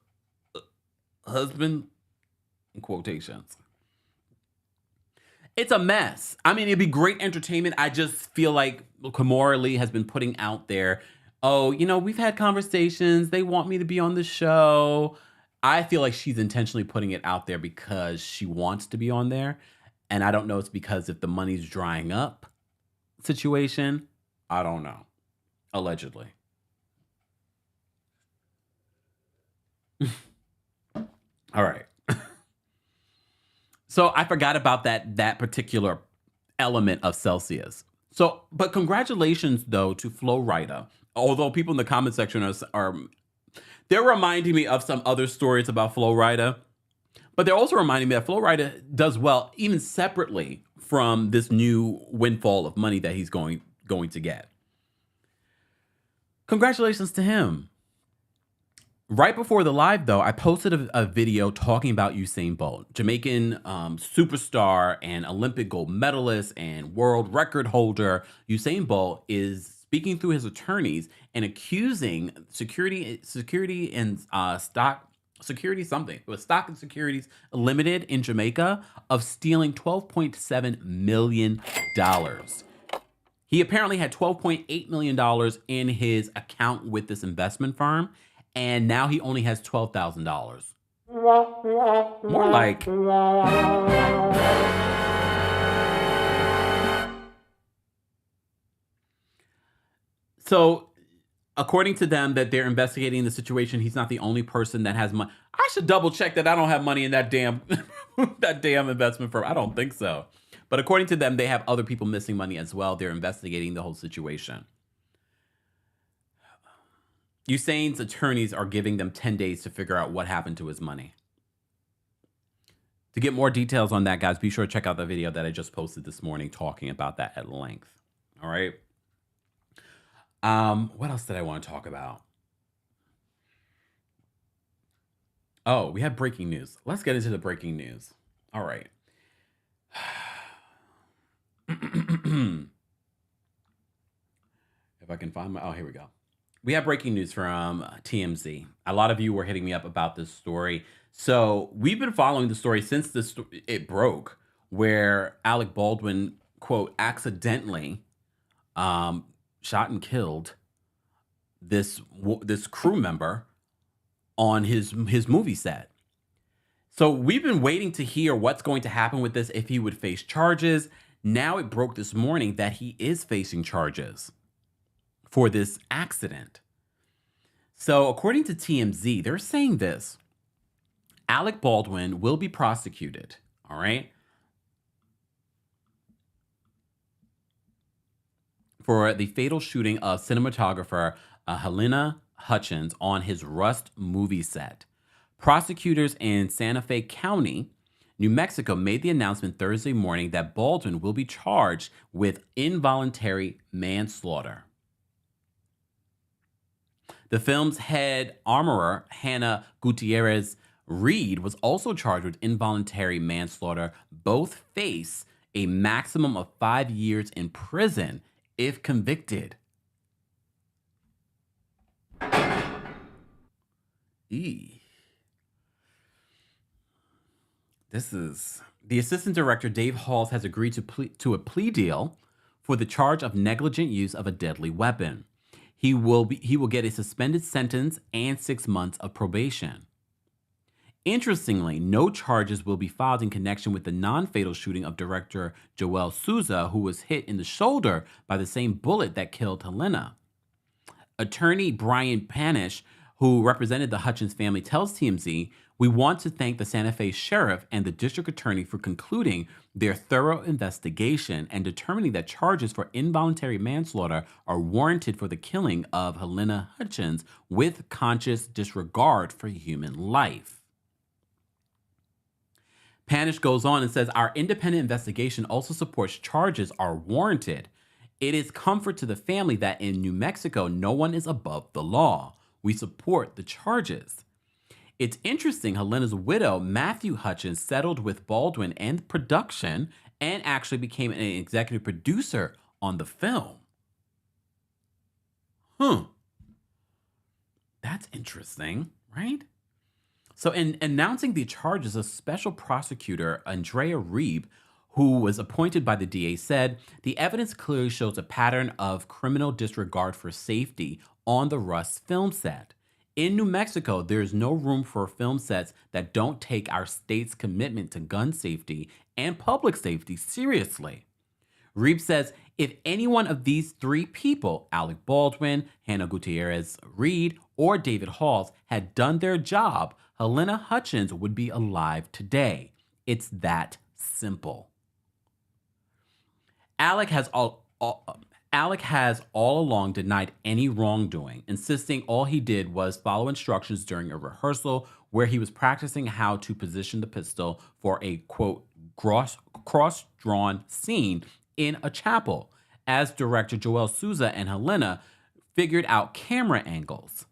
husband, in quotations. It's a mess. I mean, it'd be great entertainment. I just feel like Kimora Lee has been putting out there, oh, you know, we've had conversations. They want me to be on the show. I feel like she's intentionally putting it out there because she wants to be on there. And I don't know, it's because if the money's drying up situation, I don't know. Allegedly. All right. So I forgot about that particular element of Celsius. So, but congratulations though to Flo Rida. Although people in the comment section are they're reminding me of some other stories about Flo Rida, but they're also reminding me that Flo Rida does well even separately from this new windfall of money that he's going to get. Congratulations to him. Right before the live, though, I posted a video talking about Usain Bolt, Jamaican superstar and Olympic gold medalist and world record holder. Usain Bolt is speaking through his attorneys and accusing Security and Stock and Securities Limited in Jamaica of stealing $12.7 million. He apparently had $12.8 million in his account with this investment firm, and now he only has $12,000. More like... So, according to them, that they're investigating the situation, he's not the only person that has money. I should double check that I don't have money in that damn that damn investment firm. I don't think so. But according to them, they have other people missing money as well. They're investigating the whole situation. Usain's attorneys are giving them 10 days to figure out what happened to his money. To get more details on that, guys, be sure to check out the video that I just posted this morning talking about that at length. All right. What else did I want to talk about? Oh, we have breaking news. Let's get into the breaking news. All right. If I can find oh, here we go. We have breaking news from TMZ. A lot of you were hitting me up about this story. So we've been following the story since it broke, where Alec Baldwin, quote, accidentally shot and killed this crew member on his movie set. So we've been waiting to hear what's going to happen with this, if he would face charges. Now it broke this morning that he is facing charges for this accident. So according to TMZ, they're saying this: Alec Baldwin will be prosecuted, all right, for the fatal shooting of cinematographer Helena Hutchins on his Rust movie set. Prosecutors in Santa Fe County, New Mexico, made the announcement Thursday morning that Baldwin will be charged with involuntary manslaughter. The film's head armorer, Hannah Gutierrez Reed, was also charged with involuntary manslaughter. Both face a maximum of 5 years in prison if convicted. This is... The assistant director, Dave Halls, has agreed to a plea deal for the charge of negligent use of a deadly weapon. He will get a suspended sentence and 6 months of probation. Interestingly, no charges will be filed in connection with the non-fatal shooting of director Joel Souza, who was hit in the shoulder by the same bullet that killed Helena. Attorney Brian Panish, who represented the Hutchins family, tells TMZ, We want to thank the Santa Fe Sheriff and the District Attorney for concluding their thorough investigation and determining that charges for involuntary manslaughter are warranted for the killing of Helena Hutchins with conscious disregard for human life. Panish goes on and says, our independent investigation also supports charges are warranted. It is comfort to the family that in New Mexico, no one is above the law. We support the charges. It's interesting, Helena's widow, Matthew Hutchins, settled with Baldwin and production and actually became an executive producer on the film. That's interesting, right? So in announcing the charges, a special prosecutor, Andrea Reeb, who was appointed by the DA, said, the evidence clearly shows a pattern of criminal disregard for safety on the Russ film set. In New Mexico, there is no room for film sets that don't take our state's commitment to gun safety and public safety seriously. Reeb says, if any one of these three people, Alec Baldwin, Hannah Gutierrez Reed, or David Halls, had done their job, Helena Hutchins would be alive today. It's that simple. Alec has all along denied any wrongdoing, insisting all he did was follow instructions during a rehearsal where he was practicing how to position the pistol for a, quote, cross-drawn scene in a chapel, as director Joel Souza and Helena figured out camera angles.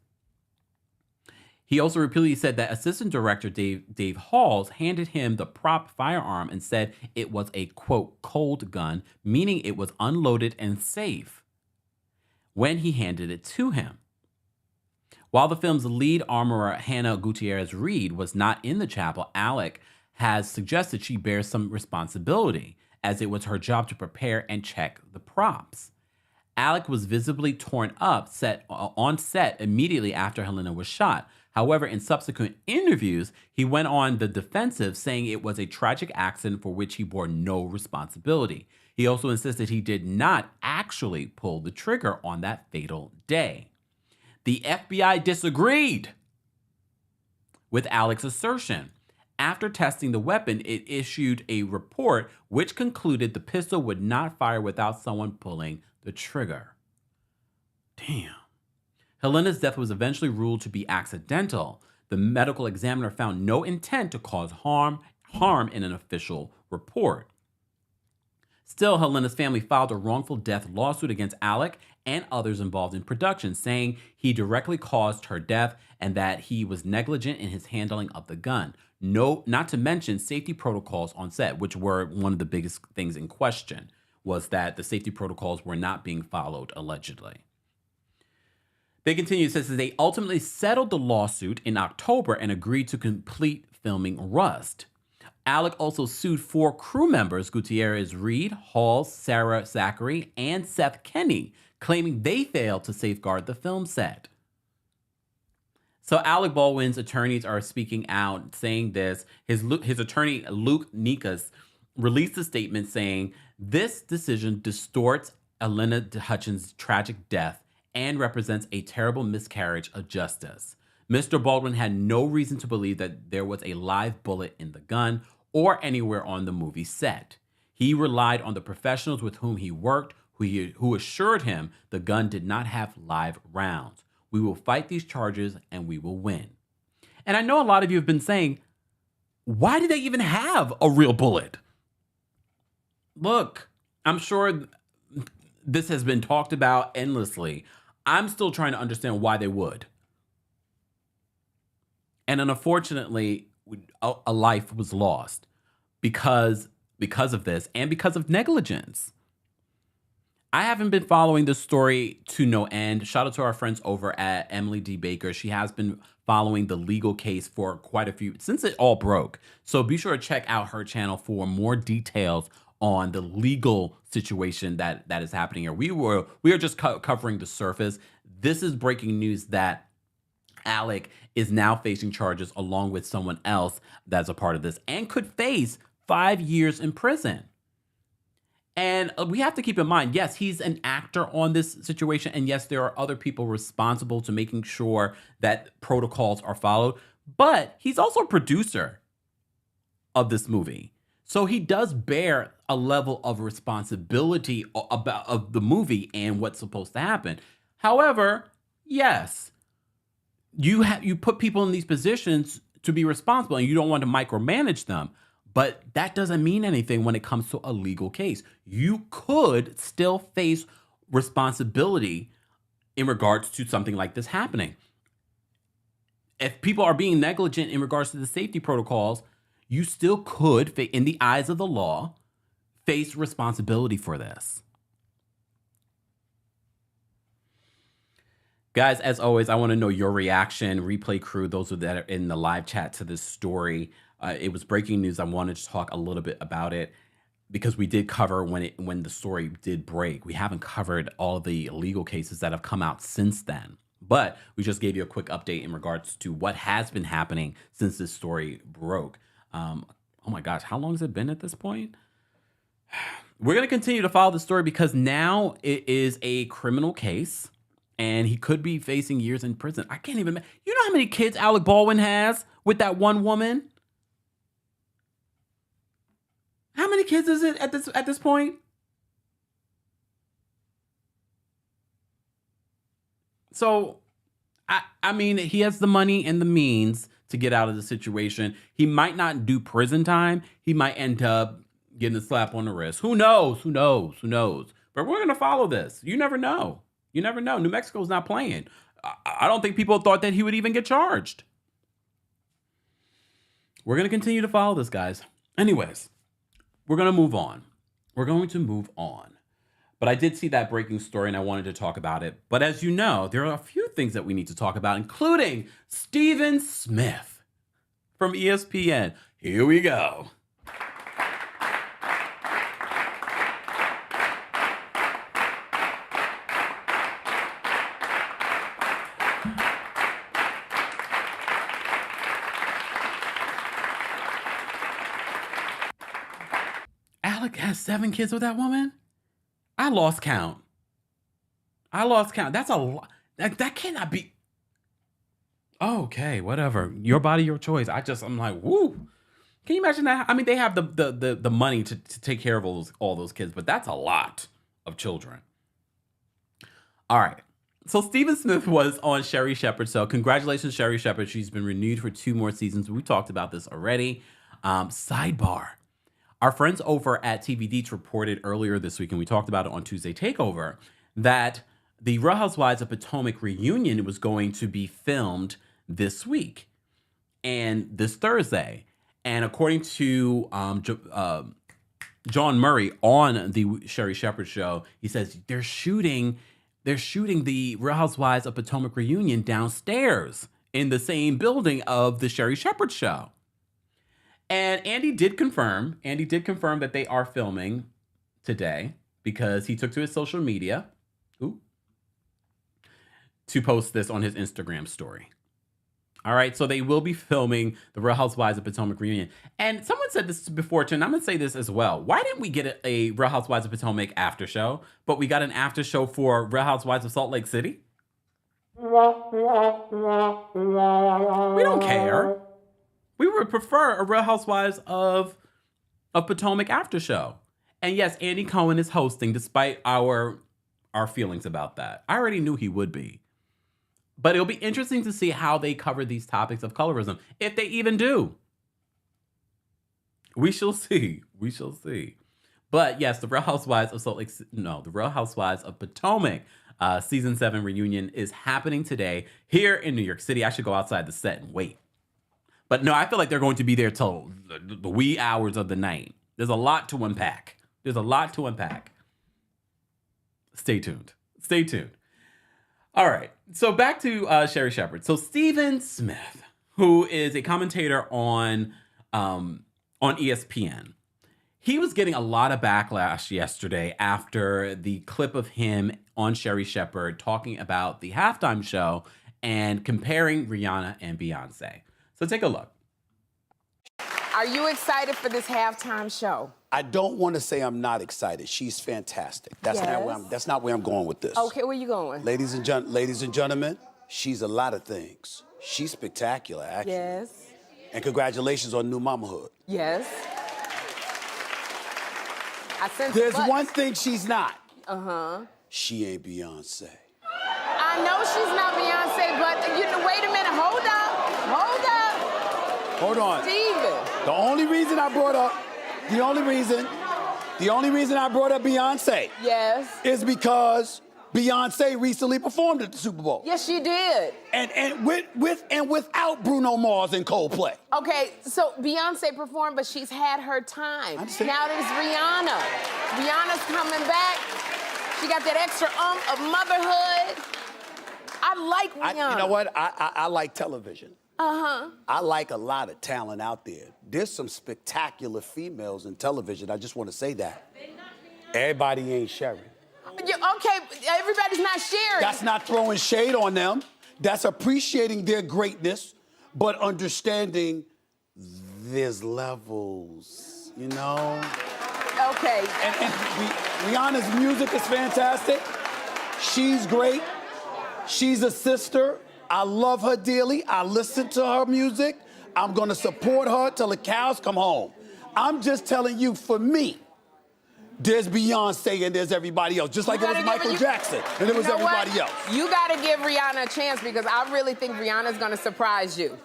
He also repeatedly said that assistant director Dave Halls handed him the prop firearm and said it was a, quote, cold gun, meaning it was unloaded and safe, when he handed it to him. While the film's lead armorer, Hannah Gutierrez Reed, was not in the chapel, Alec has suggested she bears some responsibility, as it was her job to prepare and check the props. Alec was visibly torn up on set immediately after Helena was shot. However, in subsequent interviews, he went on the defensive, saying it was a tragic accident for which he bore no responsibility. He also insisted he did not actually pull the trigger on that fatal day. The FBI disagreed with Alec's assertion. After testing the weapon, it issued a report which concluded the pistol would not fire without someone pulling the trigger. Damn. Helena's death was eventually ruled to be accidental. The medical examiner found no intent to cause harm in an official report. Still, Helena's family filed a wrongful death lawsuit against Alec and others involved in production, saying he directly caused her death and that he was negligent in his handling of the gun. Not to mention safety protocols on set, which were one of the biggest things in question, was that the safety protocols were not being followed, allegedly. They continue, it says that they ultimately settled the lawsuit in October and agreed to complete filming Rust. Alec also sued 4 crew members, Gutierrez Reed, Hall, Sarah Zachary, and Seth Kenny, claiming they failed to safeguard the film set. So Alec Baldwin's attorneys are speaking out, saying this. His attorney, Luke Nikas, released a statement saying, this decision distorts Helena Hutchins' tragic death and represents a terrible miscarriage of justice. Mr. Baldwin had no reason to believe that there was a live bullet in the gun or anywhere on the movie set. He relied on the professionals with whom he worked, who assured him the gun did not have live rounds. We will fight these charges and we will win. And I know a lot of you have been saying, why did they even have a real bullet? Look, I'm sure this has been talked about endlessly. I'm still trying to understand why they would. And unfortunately, a life was lost because of this and because of negligence. I haven't been following this story to no end. Shout out to our friends over at Emily D. Baker. She has been following the legal case for quite a few, since it all broke. So be sure to check out her channel for more details on the legal situation that is happening here. We are just covering the surface. This is breaking news that Alec is now facing charges along with someone else that's a part of this and could face 5 years in prison. And we have to keep in mind, yes, he's an actor on this situation. And yes, there are other people responsible to making sure that protocols are followed. but he's also a producer of this movie. So he does bear a level of responsibility of the movie and what's supposed to happen. However, yes, you put people in these positions to be responsible and you don't want to micromanage them. But that doesn't mean anything when it comes to a legal case. You could still face responsibility in regards to something like this happening. If people are being negligent in regards to the safety protocols, you still could, in the eyes of the law, face responsibility for this. Guys, as always, I want to know your reaction. Replay crew, those that are in the live chat to this story. It was breaking news. I wanted to talk a little bit about it because we did cover when the story did break. We haven't covered all the legal cases that have come out since then. But we just gave you a quick update in regards to what has been happening since this story broke. Oh my gosh, how long has it been at this point? We're going to continue to follow the story because now it is a criminal case and he could be facing years in prison. I can't even, you know how many kids Alec Baldwin has with that one woman? How many kids is it at this point? So, I mean, he has the money and the means to get out of the situation. He might not do prison time. He might end up getting a slap on the wrist. Who knows? Who knows? Who knows? But we're going to follow this. You never know. You never know. New Mexico's not playing. I don't think people thought that he would even get charged. We're going to continue to follow this, guys. Anyways, we're going to move on. We're going to move on. But I did see that breaking story and I wanted to talk about it. But as you know, there are a few things that we need to talk about, including Stephen Smith from ESPN. Here we go. Alec has 7 kids with that woman? I lost count. That's a lot. That cannot be. Okay, whatever. Your body, your choice. I'm like, woo. Can you imagine that? I mean, they have the money to take care of all those kids, but that's a lot of children. All right. So Stephen Smith was on Sherri Shepherd's show. Congratulations, Sherri Shepherd. She's been renewed for 2 more seasons. We talked about this already. Sidebar. Our friends over at TV Deets reported earlier this week, and we talked about it on Tuesday Takeover, that the Real Housewives of Potomac reunion was going to be filmed this week and this Thursday. And according to John Murray on the Sherri Shepherd show, he says they're shooting the Real Housewives of Potomac reunion downstairs in the same building of the Sherri Shepherd show. And Andy did confirm that they are filming today because he took to his social media to post this on his Instagram story. All right, so they will be filming the Real Housewives of Potomac reunion. And someone said this before, and I'm going to say this as well. Why didn't we get a Real Housewives of Potomac after show, but we got an after show for Real Housewives of Salt Lake City? We don't care. We would prefer a Real Housewives of Potomac after show. And yes, Andy Cohen is hosting despite our feelings about that. I already knew he would be. But it'll be interesting to see how they cover these topics of colorism, if they even do. We shall see. We shall see. But yes, the Real Housewives of the Real Housewives of Potomac season 7 reunion is happening today here in New York City. I should go outside the set and wait. But no, I feel like they're going to be there till the wee hours of the night. There's a lot to unpack. Stay tuned. All right. So back to Sherri Shepherd. So Stephen Smith, who is a commentator on ESPN, he was getting a lot of backlash yesterday after the clip of him on Sherri Shepherd talking about the halftime show and comparing Rihanna and Beyoncé. So take a look. Are you excited for this halftime show? I don't want to say I'm not excited. She's fantastic. That's not where I'm going with this. Okay, where you going? Ladies and gentlemen, She's a lot of things. She's spectacular, actually. Yes. And congratulations on new mamahood. Yes. I sense There's butts. one thing she's not. Uh-huh. She ain't Beyonce. I know she's not Beyonce, but you know, wait a minute, hold up. Hold on. Steven. The only reason I brought up Beyonce Yes. is because Beyonce recently performed at the Super Bowl. Yes, she did. And with and without Bruno Mars and Coldplay. Okay, so Beyonce performed, but she's had her time. I understand. Now there's Rihanna. Rihanna's coming back. She got that extra of motherhood. I like Rihanna. You know what? I like television. Uh-huh. I like a lot of talent out there. There's some spectacular females in television. I just want to say that. Everybody ain't sharing. Okay, everybody's not sharing. That's not throwing shade on them. That's appreciating their greatness, but understanding there's levels, you know? Okay. And Rihanna's music is fantastic. She's great. She's a sister. I love her dearly. I listen to her music. I'm gonna support her till the cows come home. I'm just telling you, for me, there's Beyonce and there's everybody else. Just like it was Michael Jackson and there was everybody else. You gotta give Rihanna a chance because I really think Rihanna's gonna surprise you.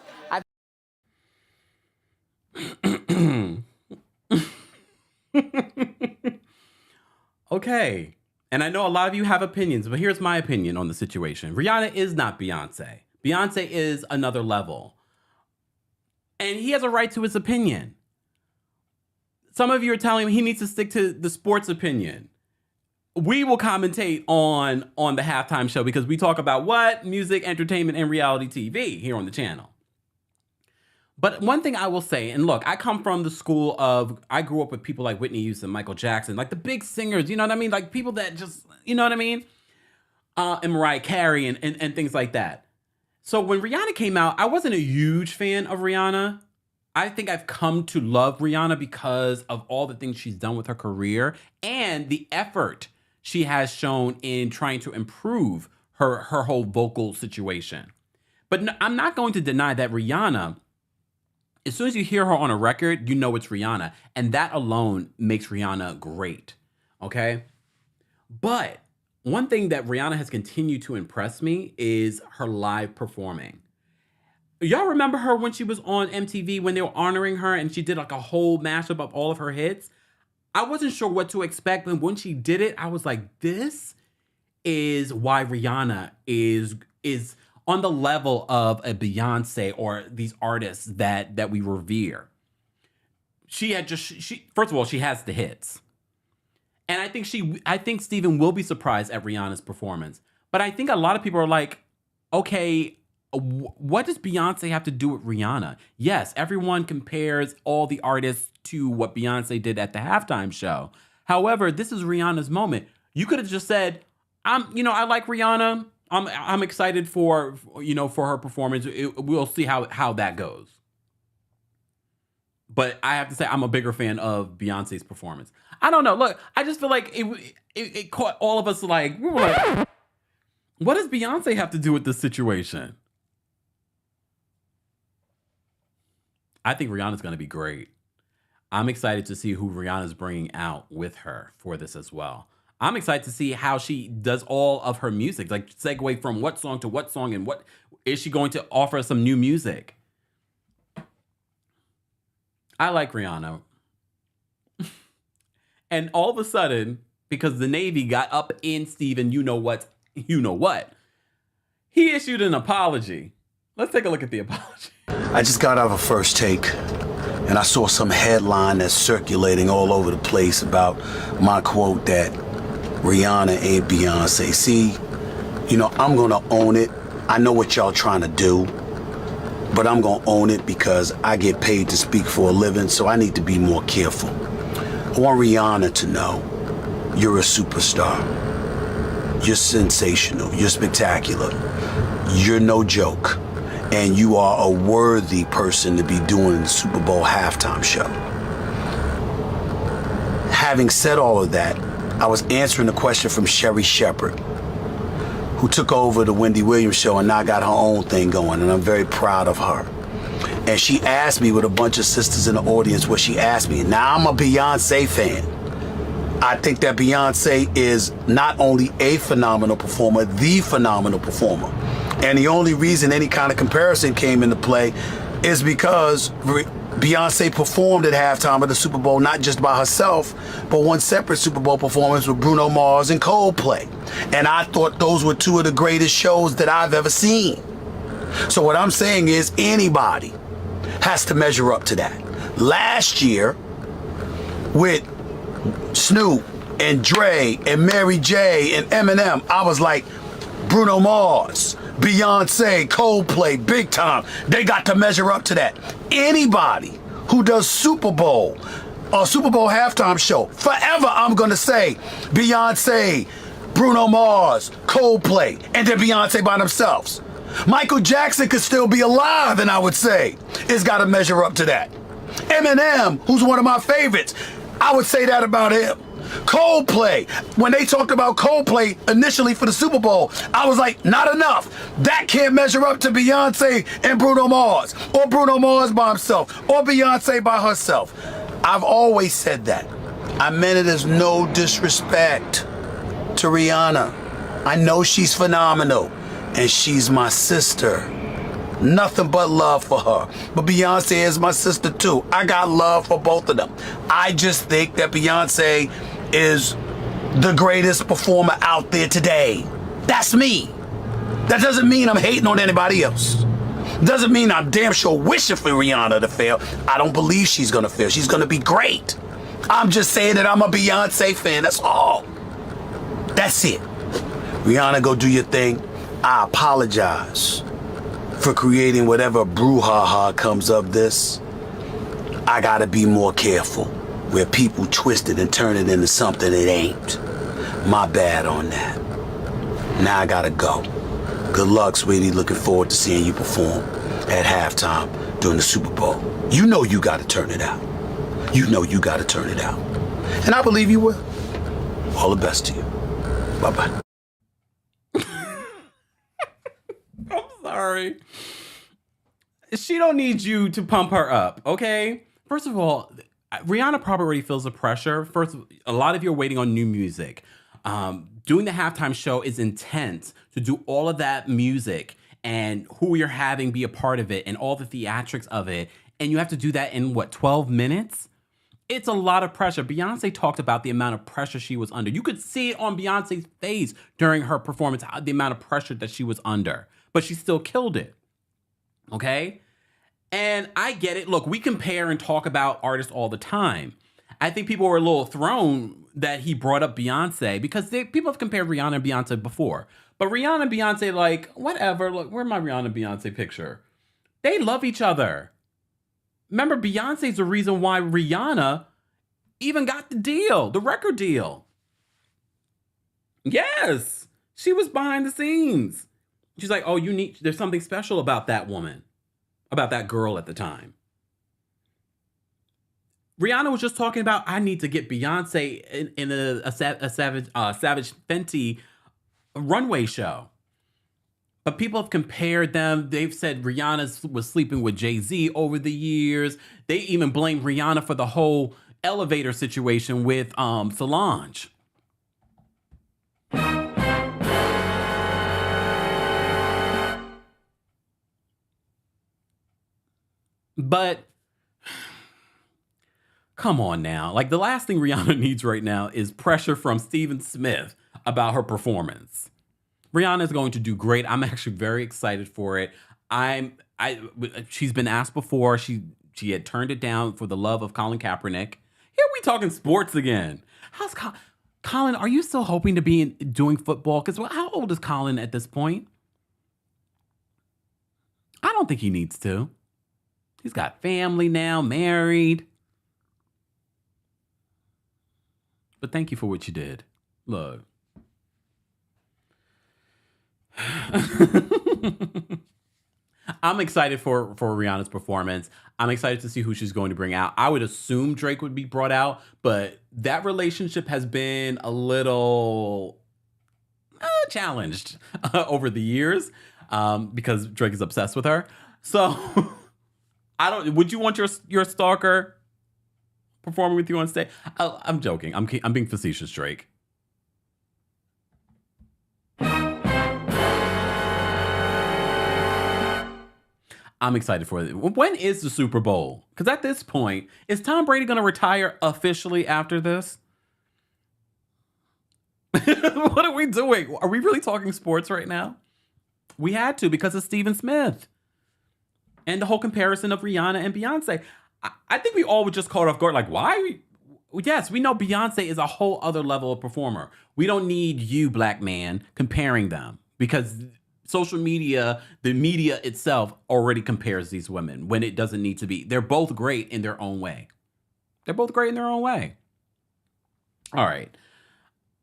Okay. And I know a lot of you have opinions, but here's my opinion on the situation. Rihanna is not Beyonce. Beyonce is another level. And he has a right to his opinion. Some of you are telling him he needs to stick to the sports opinion. We will commentate on the halftime show because we talk about what? Music, entertainment, and reality TV here on the channel. But one thing I will say, and look, I come from the school of, I grew up with people like Whitney Houston, Michael Jackson, like the big singers, you know what I mean? Like people that just, you know what I mean? And Mariah Carey and things like that. So when Rihanna came out, I wasn't a huge fan of Rihanna. I think I've come to love Rihanna because of all the things she's done with her career and the effort she has shown in trying to improve her whole vocal situation. But no, I'm not going to deny that Rihanna, as soon as you hear her on a record, you know it's Rihanna. And that alone makes Rihanna great, okay? But one thing that Rihanna has continued to impress me is her live performing. Y'all remember her when she was on MTV when they were honoring her and she did like a whole mashup of all of her hits? I wasn't sure what to expect, but when she did it, I was like, this is why Rihanna is on the level of a Beyonce or these artists that we revere. First of all, she has the hits. And I think Steven will be surprised at Rihanna's performance. But I think a lot of people are like, okay, what does Beyonce have to do with Rihanna? Yes, everyone compares all the artists to what Beyonce did at the halftime show. However, this is Rihanna's moment. You could have just said, I like Rihanna. I'm excited for her performance. We'll see how that goes. But I have to say, I'm a bigger fan of Beyonce's performance. I don't know. Look, I just feel like it caught all of us like, we were like, what does Beyonce have to do with this situation? I think Rihanna's going to be great. I'm excited to see who Rihanna's bringing out with her for this as well. I'm excited to see how she does all of her music, like segue from what song to what song, and what is she going to offer some new music? I like Rihanna. And all of a sudden, because the Navy got up in Steven, you know what, he issued an apology. Let's take a look at the apology. I just got out of a first take, and I saw some headline that's circulating all over the place about my quote that Rihanna ain't Beyonce. See, I'm gonna own it. I know what y'all trying to do, but I'm gonna own it because I get paid to speak for a living, so I need to be more careful. I want Rihanna to know you're a superstar. You're sensational. You're spectacular. You're no joke. And you are a worthy person to be doing the Super Bowl halftime show. Having said all of that, I was answering a question from Sherry Shepard. who took over the Wendy Williams show and now got her own thing going, and I'm very proud of her. And she asked me with a bunch of sisters in the audience what she asked me. Now, I'm a Beyonce fan. I think that Beyonce is not only a phenomenal performer, the phenomenal performer. And the only reason any kind of comparison came into play is because Beyonce performed at halftime of the Super Bowl, not just by herself, but one separate Super Bowl performance with Bruno Mars and Coldplay. And I thought those were two of the greatest shows that I've ever seen. So what I'm saying is anybody has to measure up to that. Last year, with Snoop and Dre and Mary J and Eminem, I was like, Bruno Mars, Beyonce, Coldplay, big time. They got to measure up to that. Anybody who does Super Bowl or Super Bowl halftime show, forever I'm gonna say Beyonce, Bruno Mars, Coldplay, and then Beyonce by themselves. Michael Jackson could still be alive, and I would say it's got to measure up to that. Eminem, who's one of my favorites, I would say that about him. Coldplay, when they talked about Coldplay initially for the Super Bowl, I was like, not enough. That can't measure up to Beyonce and Bruno Mars, or Bruno Mars by himself, or Beyonce by herself. I've always said that. I meant it as no disrespect to Rihanna. I know she's phenomenal, and she's my sister. Nothing but love for her. But Beyonce is my sister too. I got love for both of them. I just think that Beyonce is the greatest performer out there today. That's me. That doesn't mean I'm hating on anybody else. Doesn't mean I'm damn sure wishing for Rihanna to fail. I don't believe she's gonna fail. She's gonna be great. I'm just saying that I'm a Beyonce fan, that's all. That's it. Rihanna, go do your thing. I apologize for creating whatever brouhaha comes of this. I gotta be more careful where people twist it and turn it into something it ain't. My bad on that. Now I gotta go. Good luck, sweetie. Looking forward to seeing you perform at halftime during the Super Bowl. You know you gotta turn it out. You know you gotta turn it out. And I believe you will. All the best to you. Bye-bye. I'm sorry. She don't need you to pump her up, okay? First of all, Rihanna probably already feels the pressure. First, a lot of you are waiting on new music. Doing the halftime show is intense to do all of that music and who you're having be a part of it and all the theatrics of it. And you have to do that in, 12 minutes? It's a lot of pressure. Beyonce talked about the amount of pressure she was under. You could see it on Beyonce's face during her performance, the amount of pressure that she was under. But she still killed it, okay? And I get it. Look, we compare and talk about artists all the time. I think people were a little thrown that he brought up Beyonce because people have compared Rihanna and Beyonce before. But Rihanna and Beyonce, like, whatever. Look, where's my Rihanna and Beyonce picture? They love each other. Remember, Beyonce's the reason why Rihanna even got the deal, the record deal. Yes, she was behind the scenes. She's like, oh, there's something special about that woman, about that girl at the time. Rihanna was just talking about, I need to get Beyonce in a Savage Fenty runway show. But people have compared them. They've said Rihanna was sleeping with Jay-Z over the years. They even blamed Rihanna for the whole elevator situation with Solange. But come on now. Like, the last thing Rihanna needs right now is pressure from Steven Smith about her performance. Rihanna is going to do great. I'm actually very excited for it. She's been asked before. She had turned it down for the love of Colin Kaepernick. Here we talking sports again. How's Colin? Are you still hoping to be doing football? Because how old is Colin at this point? I don't think he needs to. He's got family now, married. But thank you for what you did. Look. I'm excited for Rihanna's performance. I'm excited to see who she's going to bring out. I would assume Drake would be brought out, but that relationship has been a little challenged over the years because Drake is obsessed with her. So would you want your stalker performing with you on stage? I'm joking. I'm being facetious, Drake. I'm excited for it. When is the Super Bowl? Because at this point, is Tom Brady going to retire officially after this? What are we doing? Are we really talking sports right now? We had to because of Stephen Smith and the whole comparison of Rihanna and Beyoncé. I think we all were just caught off guard. Like, why? Yes, we know Beyonce is a whole other level of performer. We don't need you, black man, comparing them because social media, the media itself already compares these women when it doesn't need to be. They're both great in their own way. They're both great in their own way. All right.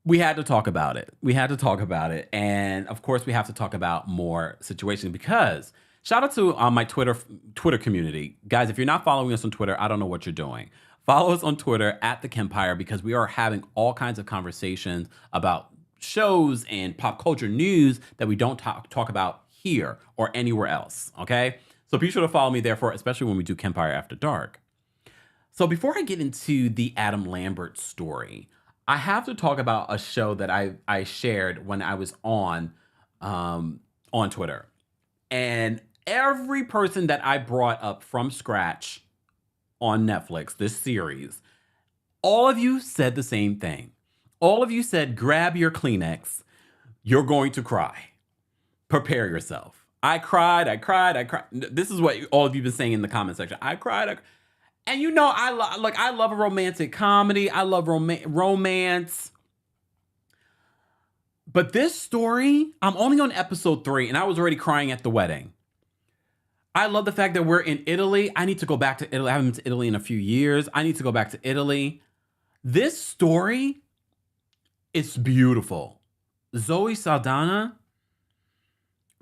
We had to talk about it. And of course, we have to talk about more situations because shout out to my Twitter community. Guys, if you're not following us on Twitter, I don't know what you're doing. Follow us on Twitter at TheKempire because we are having all kinds of conversations about shows and pop culture news that we don't talk about here or anywhere else, okay? So be sure to follow me there especially when we do Kempire After Dark. So before I get into the Adam Lambert story, I have to talk about a show that I shared when I was on Twitter. And every person that I brought up from scratch on Netflix, this series, all of you said the same thing. All of you said, grab your Kleenex. You're going to cry. Prepare yourself. I cried. This is what all of you have been saying in the comment section. I cried. And you know, I love a romantic comedy. I love romance. But this story, I'm only on episode 3, and I was already crying at the wedding. I love the fact that we're in Italy. I need to go back to Italy. I haven't been to Italy in a few years. I need to go back to Italy. This story, it's beautiful. Zoe Saldana,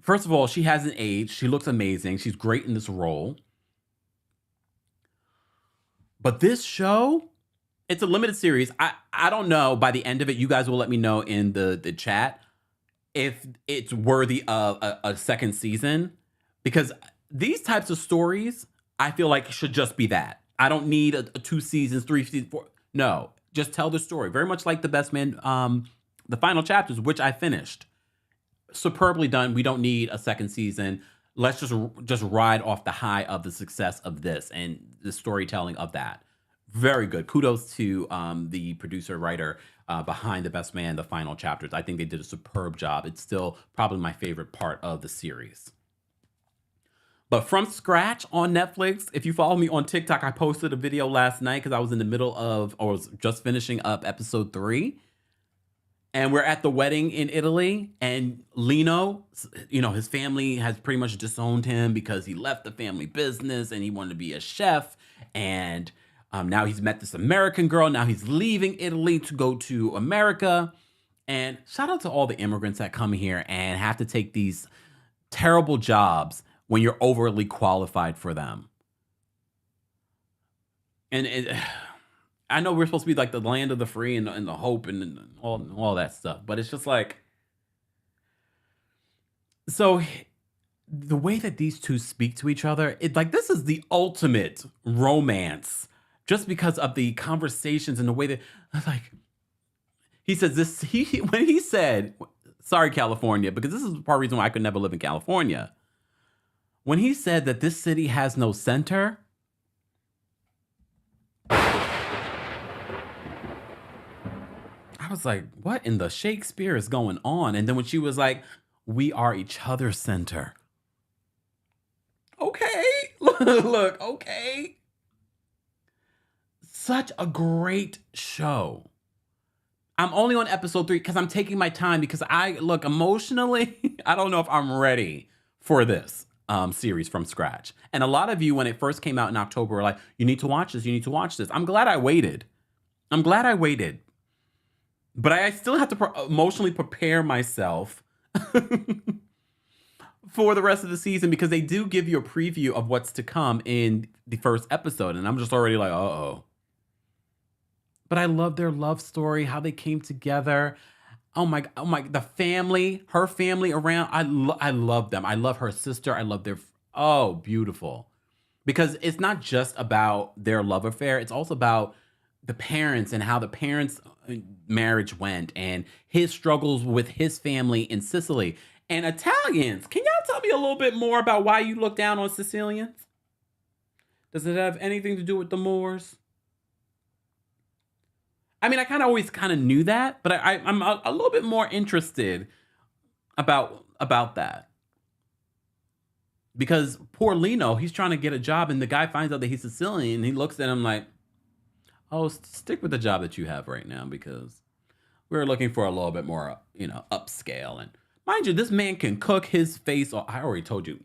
first of all, she hasn't aged. She looks amazing. She's great in this role. But this show, it's a limited series. I don't know. By the end of it, you guys will let me know in the chat if it's worthy of a second season. Because these types of stories, I feel like should just be that. I don't need a 2 seasons, 3 seasons, 4. No, just tell the story. Very much like The Best Man, the final chapters, which I finished. Superbly done. We don't need a second season. Let's just ride off the high of the success of this and the storytelling of that. Very good. Kudos to the producer, writer behind The Best Man, the final chapters. I think they did a superb job. It's still probably my favorite part of the series. But from scratch on Netflix, if you follow me on TikTok, I posted a video last night because I was in the middle of, or was just finishing up episode 3. And we're at the wedding in Italy, and Lino, you know, his family has pretty much disowned him because he left the family business and he wanted to be a chef. And now he's met this American girl. Now he's leaving Italy to go to America. And shout out to all the immigrants that come here and have to take these terrible jobs when you're overly qualified for them. And I know we're supposed to be like the land of the free and the hope and all that stuff, but it's just like, so the way that these two speak to each other, this is the ultimate romance, just because of the conversations and the way that, like, he says this, when he said, sorry, California, because this is part of the reason why I could never live in California. When he said that this city has no center, I was like, what in the Shakespeare is going on? And then when she was like, we are each other's center. Okay. Look, okay. Such a great show. I'm only on episode 3 because I'm taking my time because emotionally, I don't know if I'm ready for this series from scratch. And a lot of you, when it first came out in October, were like, you need to watch this. You need to watch this. I'm glad I waited. But I still have to emotionally prepare myself for the rest of the season because they do give you a preview of what's to come in the first episode. And I'm just already like, uh-oh. But I love their love story, how they came together. oh my, the family, her family around. I love them. I love her sister. I love oh, beautiful. Because it's not just about their love affair. It's also about the parents and how the parents' marriage went and his struggles with his family in Sicily. And Italians, can y'all tell me a little bit more about why you look down on Sicilians? Does it have anything to do with the Moors? I mean, I always knew that, but I'm a little bit more interested about that. Because poor Lino, he's trying to get a job, and the guy finds out that he's Sicilian, and he looks at him like, oh, stick with the job that you have right now, because we're looking for a little bit more, upscale. And mind you, this man can cook his face off. I already told you.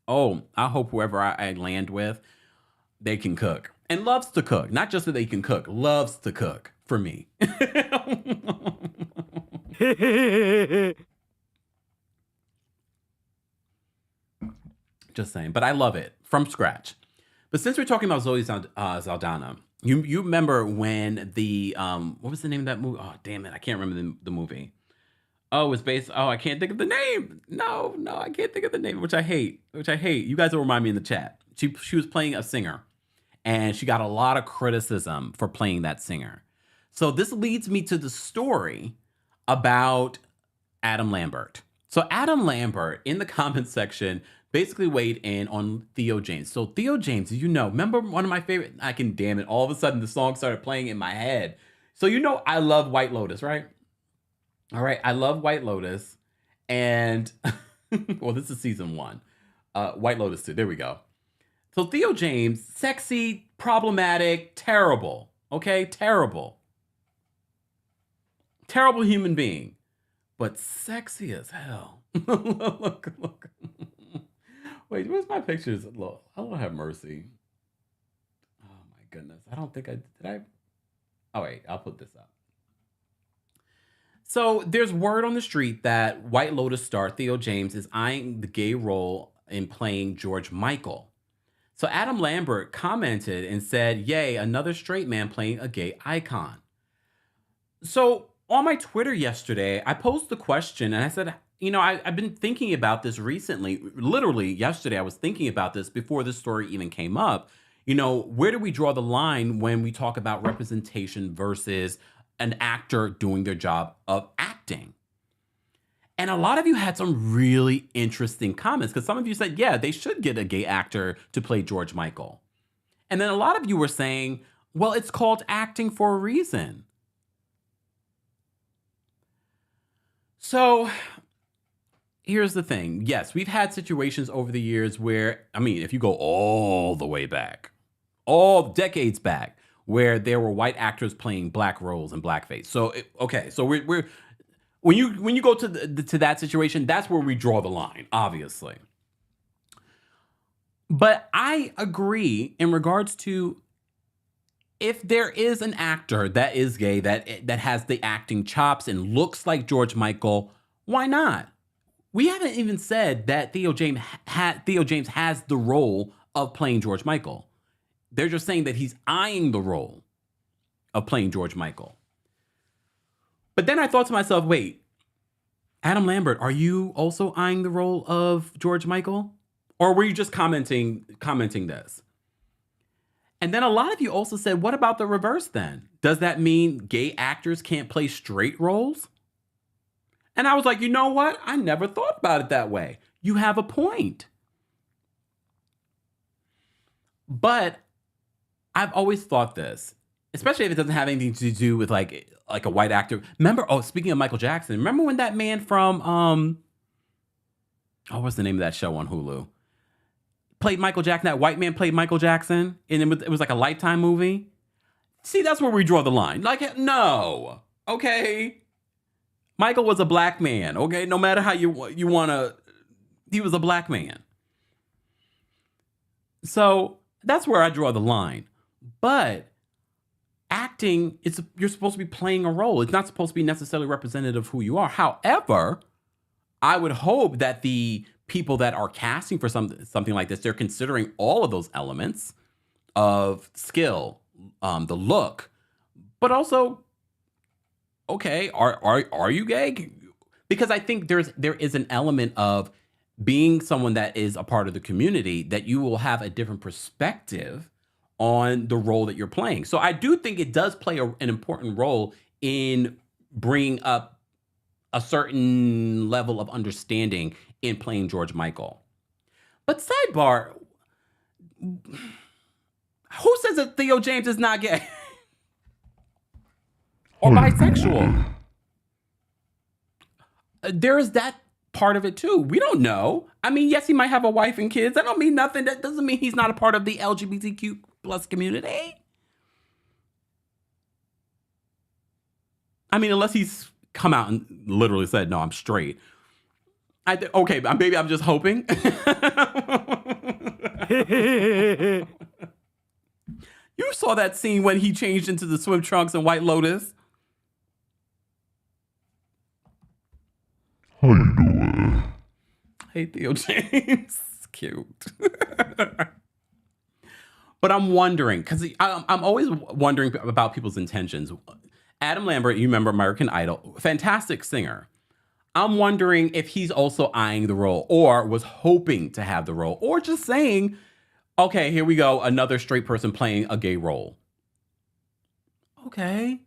Oh, I hope whoever I land with, they can cook. And loves to cook. Not just that they can cook, loves to cook for me. Just saying, but I love it from scratch. But since we're talking about Zoe Saldana, you remember when the what was the name of that movie? Oh, damn it, I can't remember the movie. Oh, it was based. Oh, I can't think of the name. No, I can't think of the name, which I hate. You guys will remind me in the chat. She was playing a singer, and she got a lot of criticism for playing that singer. So this leads me to the story about Adam Lambert. So Adam Lambert in the comments section basically weighed in on Theo James. So Theo James, remember one of my favorite, all of a sudden the song started playing in my head. So I love White Lotus, right? All right, I love White Lotus. And, well, this is season 1. White Lotus 2, there we go. So Theo James, sexy, problematic, terrible, okay? Terrible. Terrible human being, but sexy as hell. Look. Wait, where's my pictures? Lord have mercy. Oh my goodness. I don't think did I? Oh wait, I'll put this up. So there's word on the street that White Lotus star Theo James is eyeing the gay role in playing George Michael. So Adam Lambert commented and said, yay, another straight man playing a gay icon. So on my Twitter yesterday, I posed the question and I said, I've been thinking about this recently. Literally yesterday, I was thinking about this before this story even came up. Where do we draw the line when we talk about representation versus an actor doing their job of acting? And a lot of you had some really interesting comments because some of you said, yeah, they should get a gay actor to play George Michael. And then a lot of you were saying, well, it's called acting for a reason. So here's the thing. Yes, we've had situations over the years where, if you go all the way back, all decades back, where there were white actors playing black roles in blackface. So, so we're when you go to that situation, that's where we draw the line, obviously. But I agree in regards to if there is an actor that is gay, that has the acting chops and looks like George Michael, why not? We haven't even said that Theo James has the role of playing George Michael. They're just saying that he's eyeing the role of playing George Michael. But then I thought to myself, wait, Adam Lambert, are you also eyeing the role of George Michael? Or were you just commenting this? And then a lot of you also said, what about the reverse then? Does that mean gay actors can't play straight roles? And I was like, you know what? I never thought about it that way. You have a point. But I've always thought this, especially if it doesn't have anything to do with like a white actor. Remember, speaking of Michael Jackson, remember when that man from, what's the name of that show on Hulu? Played Michael Jackson, that white man played Michael Jackson, and it was like a Lifetime movie. See, that's where we draw the line. Like, no, okay? Michael was a black man, okay? No matter how you want to, he was a black man. So that's where I draw the line. But acting, you're supposed to be playing a role. It's not supposed to be necessarily representative of who you are. However, I would hope that the people that are casting for something like this, they're considering all of those elements of skill, the look, but also okay, are you gay? Because I think there is an element of being someone that is a part of the community that you will have a different perspective on the role that you're playing. So I do think it does play an important role in bringing up a certain level of understanding in playing George Michael. But sidebar, who says that Theo James is not gay or bisexual? There's that part of it too. We don't know. I mean, yes, he might have a wife and kids. That don't mean nothing. That doesn't mean he's not a part of the LGBTQ plus community. I mean, unless he's come out and literally said, no, I'm straight. Okay, maybe I'm just hoping. You saw that scene when he changed into the swim trunks in White Lotus. How you doing? Hey, Theo James. Cute. But I'm wondering, because I'm always wondering about people's intentions. Adam Lambert, you remember American Idol, fantastic singer. I'm wondering if he's also eyeing the role or was hoping to have the role or just saying, okay, here we go, another straight person playing a gay role. Okay.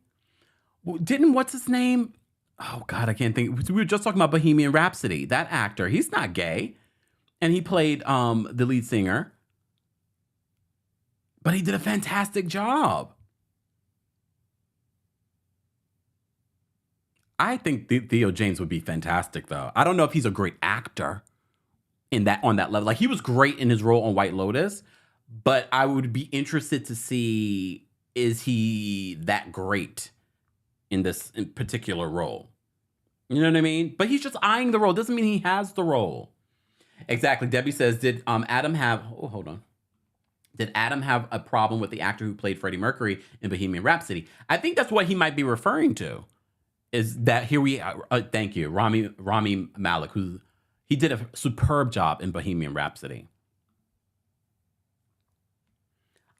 Didn't, what's his name? Oh, God, I can't think. We were just talking about Bohemian Rhapsody. That actor, he's not gay. And he played the lead singer. But he did a fantastic job. I think Theo James would be fantastic, though. I don't know if he's a great actor on that level. Like, he was great in his role on White Lotus, but I would be interested to see, is he that great in this particular role? You know what I mean? But he's just eyeing the role. Doesn't mean he has the role. Exactly. Debbie says, did Adam have... Oh, hold on. Did Adam have a problem with the actor who played Freddie Mercury in Bohemian Rhapsody? I think that's what he might be referring to. Is that here we are, thank you, Rami Malek, he did a superb job in Bohemian Rhapsody.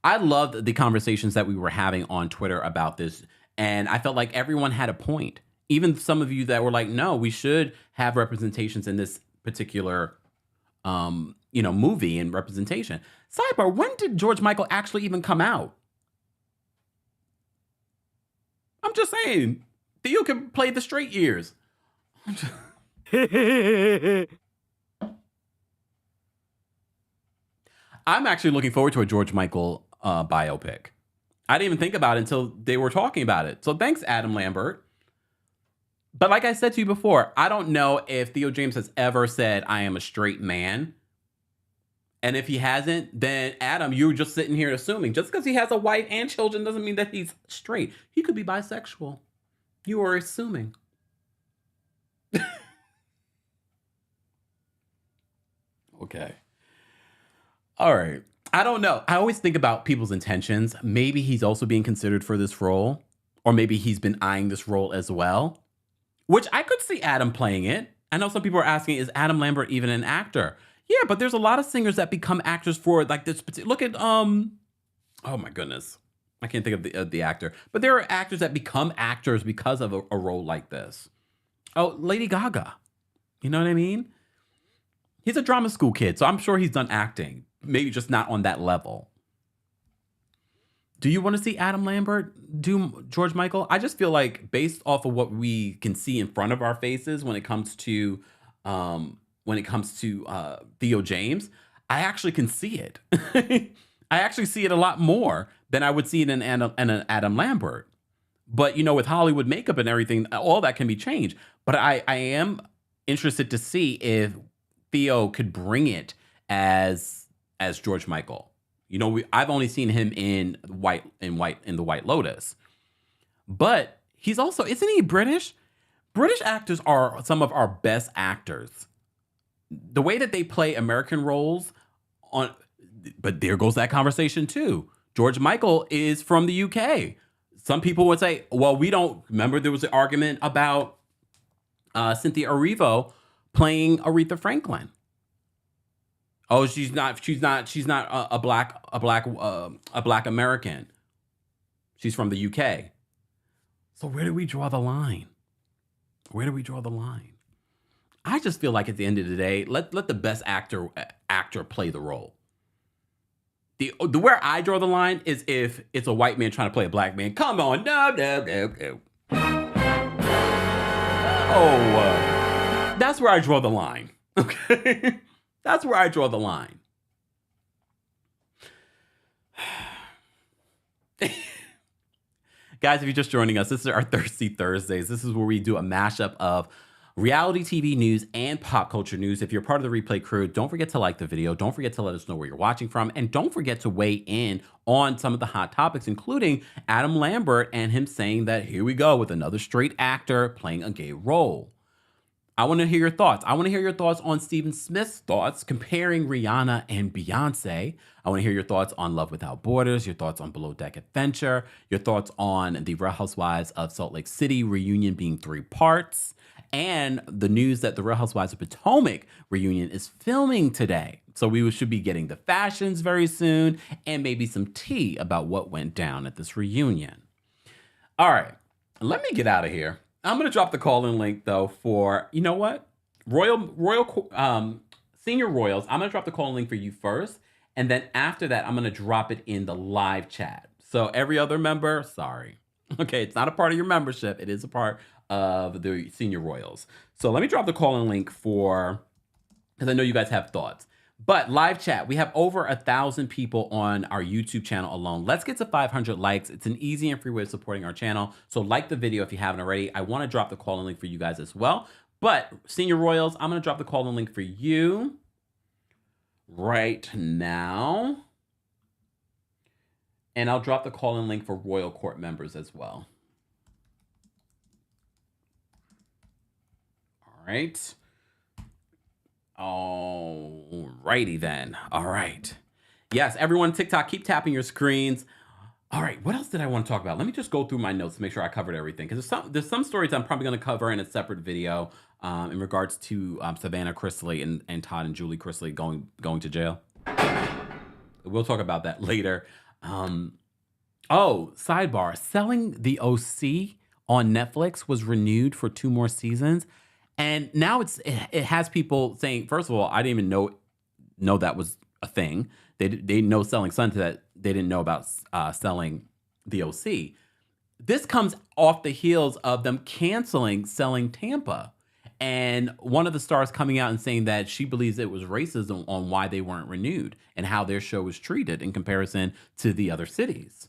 I loved the conversations that we were having on Twitter about this, and I felt like everyone had a point. Even some of you that were like, no, we should have representations in this particular movie and representation. Sidebar, when did George Michael actually even come out? I'm just saying. Theo can play the straight years. I'm actually looking forward to a George Michael biopic. I didn't even think about it until they were talking about it. So thanks, Adam Lambert. But like I said to you before, I don't know if Theo James has ever said, I am a straight man. And if he hasn't, then Adam, you're just sitting here assuming. Just because he has a wife and children doesn't mean that he's straight. He could be bisexual. You are assuming. Okay. All right. I don't know. I always think about people's intentions. Maybe he's also being considered for this role, or maybe he's been eyeing this role as well, which I could see Adam playing it. I know some people are asking, is Adam Lambert even an actor? Yeah, but there's a lot of singers that become actors for like this. Look at, oh my goodness. I can't think of the actor, but there are actors that become actors because of a role like this. Oh, Lady Gaga. You know what I mean? He's a drama school kid, so I'm sure he's done acting. Maybe just not on that level. Do you want to see Adam Lambert do George Michael? I just feel like based off of what we can see in front of our faces when it comes to Theo James, I actually can see it. I actually see it a lot more than I would see it in an Adam Lambert. But, with Hollywood makeup and everything, all that can be changed. But I am interested to see if Theo could bring it as George Michael. I've only seen him in the White Lotus. But he's also, isn't he British? British actors are some of our best actors. The way that they play American roles but there goes that conversation too. George Michael is from the UK. Some people would say, well, we don't remember there was an argument about Cynthia Erivo playing Aretha Franklin. Oh, she's not a black American. She's from the UK. So where do we draw the line? Where do we draw the line? I just feel like at the end of the day, let the best actor play the role. The where I draw the line is if it's a white man trying to play a black man. Come on, no. Oh, that's where I draw the line. Okay, that's where I draw the line. Guys, if you're just joining us, this is our Thirsty Thursdays. This is where we do a mashup of reality TV news and pop culture news. If you're part of the replay crew, don't forget to like the video. Don't forget to let us know where you're watching from. And don't forget to weigh in on some of the hot topics, including Adam Lambert and him saying that here we go with another straight actor playing a gay role. I want to hear your thoughts. I want to hear your thoughts on Stephen Smith's thoughts comparing Rihanna and Beyoncé. I want to hear your thoughts on Love Without Borders, your thoughts on Below Deck Adventure, your thoughts on the Real Housewives of Salt Lake City reunion being 3 parts, and the news that the Real Housewives of Potomac reunion is filming today. So we should be getting the fashions very soon and maybe some tea about what went down at this reunion. All right, let me get out of here. I'm going to drop the call-in link, though, for, you know what? Senior Royals, I'm going to drop the call-in link for you first. And then after that, I'm going to drop it in the live chat. So every other member, sorry. Okay, it's not a part of your membership. It is a part of the Senior Royals. So let me drop the call-in link for, because I know you guys have thoughts. But live chat, we have over 1,000 people on our YouTube channel alone. Let's get to 500 likes. It's an easy and free way of supporting our channel. So like the video if you haven't already. I want to drop the call-in link for you guys as well. But Senior Royals, I'm going to drop the call-in link for you right now. And I'll drop the call-in link for Royal Court members as well. All right. Alrighty then. All right. Yes, everyone, TikTok, keep tapping your screens. All right, what else did I want to talk about? Let me just go through my notes to make sure I covered everything. Because there's some stories I'm probably going to cover in a separate video in regards to Savannah Chrisley and Todd and Julie Chrisley going to jail. We'll talk about that later. Sidebar. Selling the OC on Netflix was renewed for 2 more seasons. And now it has people saying, first of all, I didn't even know that was a thing. They know Selling Sunset. That they didn't know about selling the OC. This comes off the heels of them canceling Selling Tampa. And one of the stars coming out and saying that she believes it was racism on why they weren't renewed and how their show was treated in comparison to the other cities.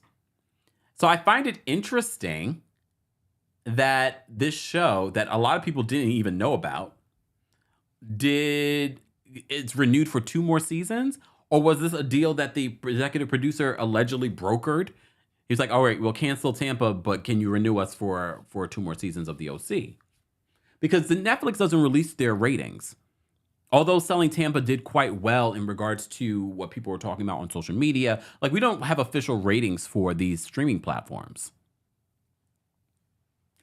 So I find it interesting that this show that a lot of people didn't even know about it's renewed for 2 more seasons? Or was this a deal that the executive producer allegedly brokered? He was like, all right, we'll cancel Tampa, but can you renew us for 2 more seasons of the OC? Because the Netflix doesn't release their ratings. Although Selling Tampa did quite well in regards to what people were talking about on social media, like we don't have official ratings for these streaming platforms.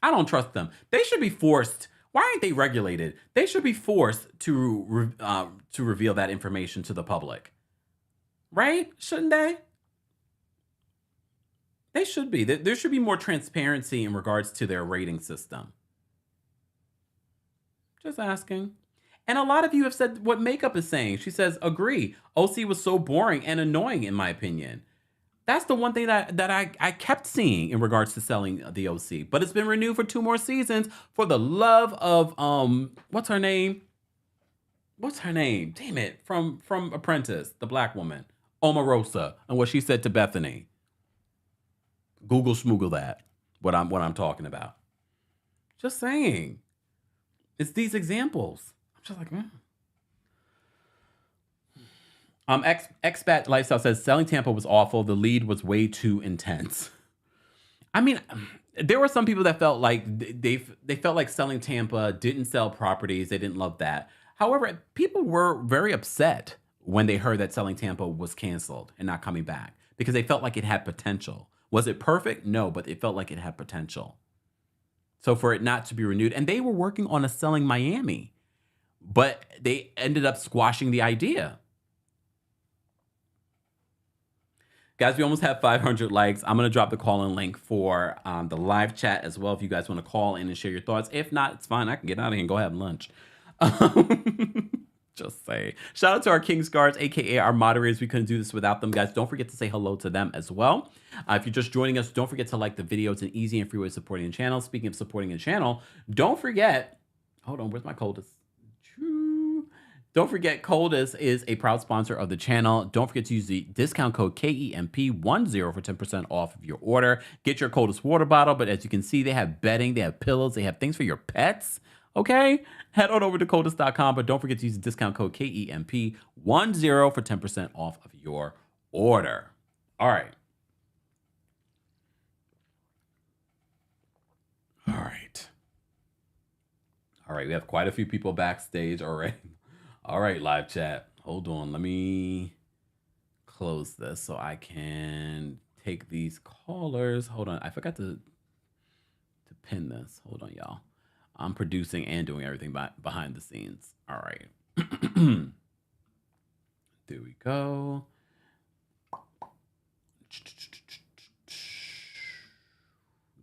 I don't trust them. They should be forced. Why aren't they regulated? They should be forced to reveal that information to the public. Right? Shouldn't they? They should be. There should be more transparency in regards to their rating system. Just asking. And a lot of you have said what Makeup is saying. She says, agree. OC was so boring and annoying, in my opinion. That's the one thing that I kept seeing in regards to Selling the OC. But it's been renewed for 2 more seasons for the love of, what's her name? Damn it. From Apprentice, the black woman. Omarosa, and what she said to Bethany. Google schmoogle that, what I'm talking about. Just saying. It's these examples. I'm just like, Expat Lifestyle says Selling Tampa was awful. The lead was way too intense. I mean, there were some people that felt like they felt like Selling Tampa didn't sell properties. They didn't love that. However, people were very upset when they heard that Selling Tampa was canceled and not coming back because they felt like it had potential. Was it perfect? No, but it felt like it had potential. So for it not to be renewed, and they were working on a Selling Miami, but they ended up squashing the idea. Guys, we almost have 500 likes. I'm going to drop the call-in link for the live chat as well if you guys want to call in and share your thoughts. If not, it's fine. I can get out of here and go have lunch. Just say. Shout out to our King's Guards, a.k.a. our moderators. We couldn't do this without them, guys. Don't forget to say hello to them as well. If you're just joining us, don't forget to like the video. It's an easy and free way of supporting the channel. Speaking of supporting the channel, don't forget... Hold on, where's my coldest? Don't forget, Coldest is a proud sponsor of the channel. Don't forget to use the discount code KEMP10 for 10% off of your order. Get your Coldest water bottle, but as you can see, they have bedding, they have pillows, they have things for your pets, okay? Head on over to coldest.com, but don't forget to use the discount code KEMP10 for 10% off of your order. All right. All right. All right, we have quite a few people backstage already. All right, live chat. Hold on. Let me close this so I can take these callers. Hold on. I forgot to pin this. Hold on, y'all. I'm producing and doing everything behind the scenes. All right. There we go.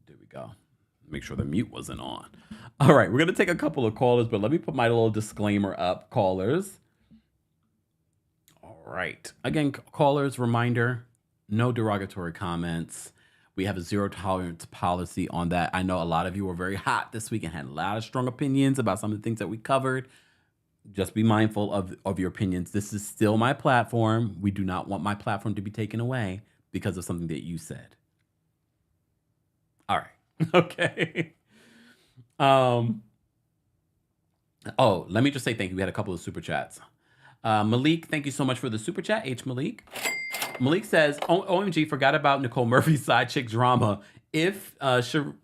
There we go. Make sure the mute wasn't on. All right, we're going to take a couple of callers, but let me put my little disclaimer up, callers. All right. Again, callers, reminder, no derogatory comments. We have a zero tolerance policy on that. I know a lot of you were very hot this week and had a lot of strong opinions about some of the things that we covered. Just be mindful of your opinions. This is still my platform. We do not want my platform to be taken away because of something that you said. All right. Okay. Oh, let me just say thank you. We had a couple of super chats. Malik, thank you so much for the super chat. H. Malik. Malik says, OMG, forgot about Nicole Murphy's side chick drama. If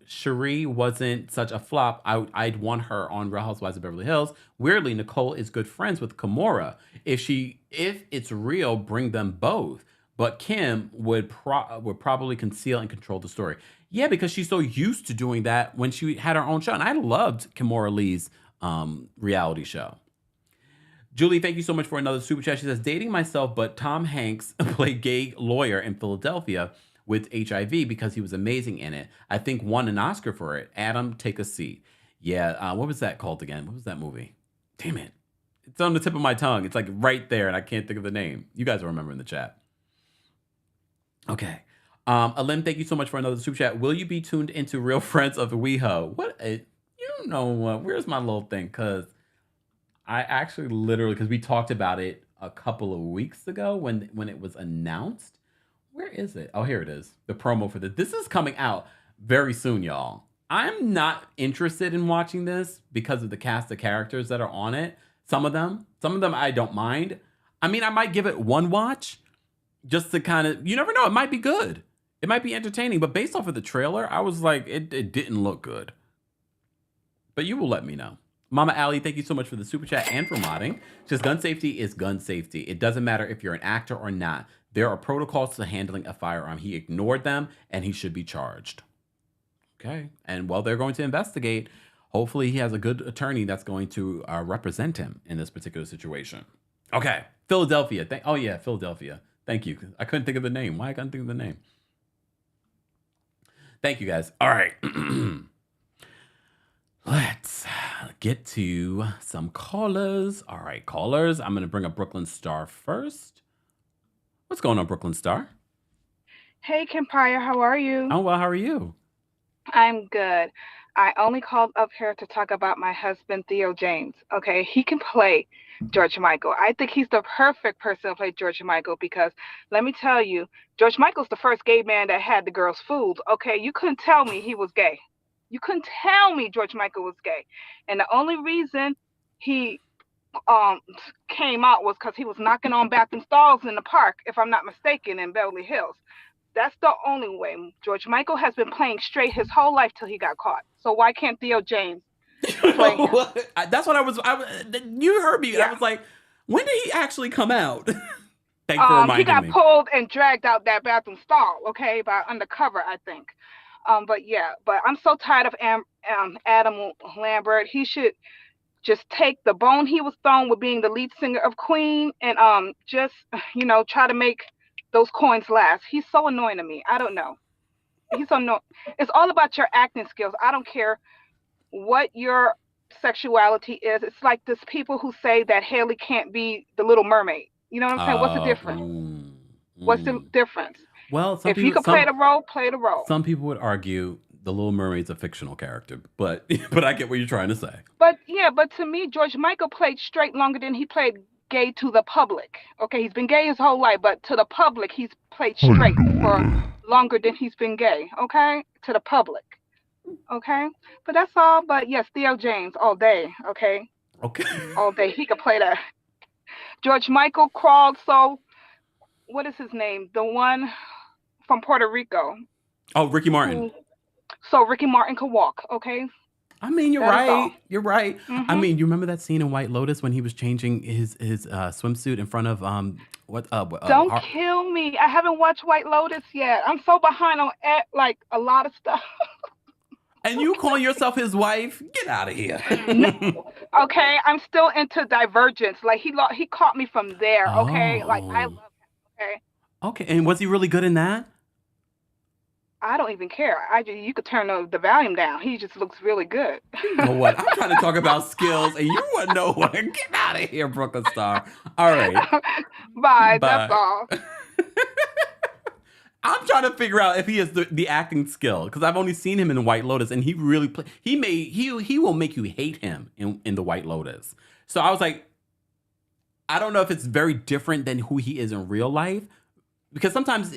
Cherie wasn't such a flop, I'd want her on Real Housewives of Beverly Hills. Weirdly, Nicole is good friends with Kimora. If it's real, bring them both. But Kim would probably conceal and control the story. Yeah, because she's so used to doing that when she had her own show. And I loved Kimora Lee's reality show. Julie, thank you so much for another super chat. She says, dating myself, but Tom Hanks played gay lawyer in Philadelphia with HIV because he was amazing in it. I think won an Oscar for it. Adam, take a seat. Yeah, what was that called again? What was that movie? Damn it. It's on the tip of my tongue. It's like right there, and I can't think of the name. You guys will remember in the chat. Okay. Alim, thank you so much for another super chat. Will you be tuned into Real Friends of WeHo? You know what? Where's my little thing? Because I actually literally, because we talked about it a couple of weeks ago when it was announced. Where is it? Oh, here it is. The promo for this is coming out very soon, y'all. I'm not interested in watching this because of the cast of characters that are on it. Some of them I don't mind. I mean, I might give it one watch just to kind of, you never know, it might be good. It might be entertaining, but based off of the trailer, I was like, it didn't look good. But you will let me know. Mama Allie, thank you so much for the super chat and for modding. She says, gun safety is gun safety. It doesn't matter if you're an actor or not. There are protocols to handling a firearm. He ignored them, and he should be charged. Okay. And while they're going to investigate, hopefully he has a good attorney that's going to represent him in this particular situation. Okay. Philadelphia. Philadelphia. Thank you. I couldn't think of the name. Why I couldn't think of the name? Thank you, guys. All right. Let's get to some callers. All right, callers. I'm going to bring up Brooklyn Star first. What's going on, Brooklyn Star? Hey, Kempire, how are you? Oh, well, how are you? I'm good. I only called up here to talk about my husband, Theo James. Okay, he can play George Michael. I think he's the perfect person to play George Michael because, let me tell you, George Michael's the first gay man that had the girls fooled. Okay, you couldn't tell me he was gay. You couldn't tell me George Michael was gay. And the only reason he came out was because he was knocking on bathroom stalls in the park, if I'm not mistaken, in Beverly Hills. That's the only way. George Michael has been playing straight his whole life till he got caught. So why can't Theo James play him? That's what I was you heard me. Yeah. I was like, when did he actually come out? Thanks for reminding me. He got pulled and dragged out that bathroom stall, okay, by undercover, I think. But I'm so tired of Adam Lambert. He should just take the bone he was thrown with being the lead singer of Queen and just, try to make those coins last. He's so annoying to me. I don't know. He's so annoying. It's all about your acting skills. I don't care what your sexuality is. It's like this people who say that Haley can't be the Little Mermaid. You know what I'm saying? What's the difference? What's the difference? Well, If you could play the role, play the role. Some people would argue the Little Mermaid's a fictional character, but I get what you're trying to say. But to me, George Michael played straight longer than he played gay to the public. Okay, he's been gay his whole life, but to the public, he's played straight for longer than he's been gay. Okay, to the public. Okay, but that's all. But yes, Theo James all day. Okay. All day. He could play that. George Michael crawled. So, what is his name? The one from Puerto Rico. Oh, Ricky Martin. So Ricky Martin could walk. Okay. I mean, you're right. You're right. I mean, you remember that scene in White Lotus when he was changing his swimsuit in front of Don't kill me. I haven't watched White Lotus yet. I'm so behind on like a lot of stuff. And you calling yourself his wife? Get out of here. No. Okay, I'm still into Divergence. Like he caught me from there. Okay, like I love him. Okay. Okay, and was he really good in that? I don't even care. You could turn the volume down. He just looks really good. You know what? I'm trying to talk about skills, and you want to know what? Get out of here, Brooklyn Star. All right. Bye. That's all. I'm trying to figure out if he has the acting skill, because I've only seen him in White Lotus, and he really he will make you hate him in the White Lotus. So I was like, I don't know if it's very different than who he is in real life, because sometimes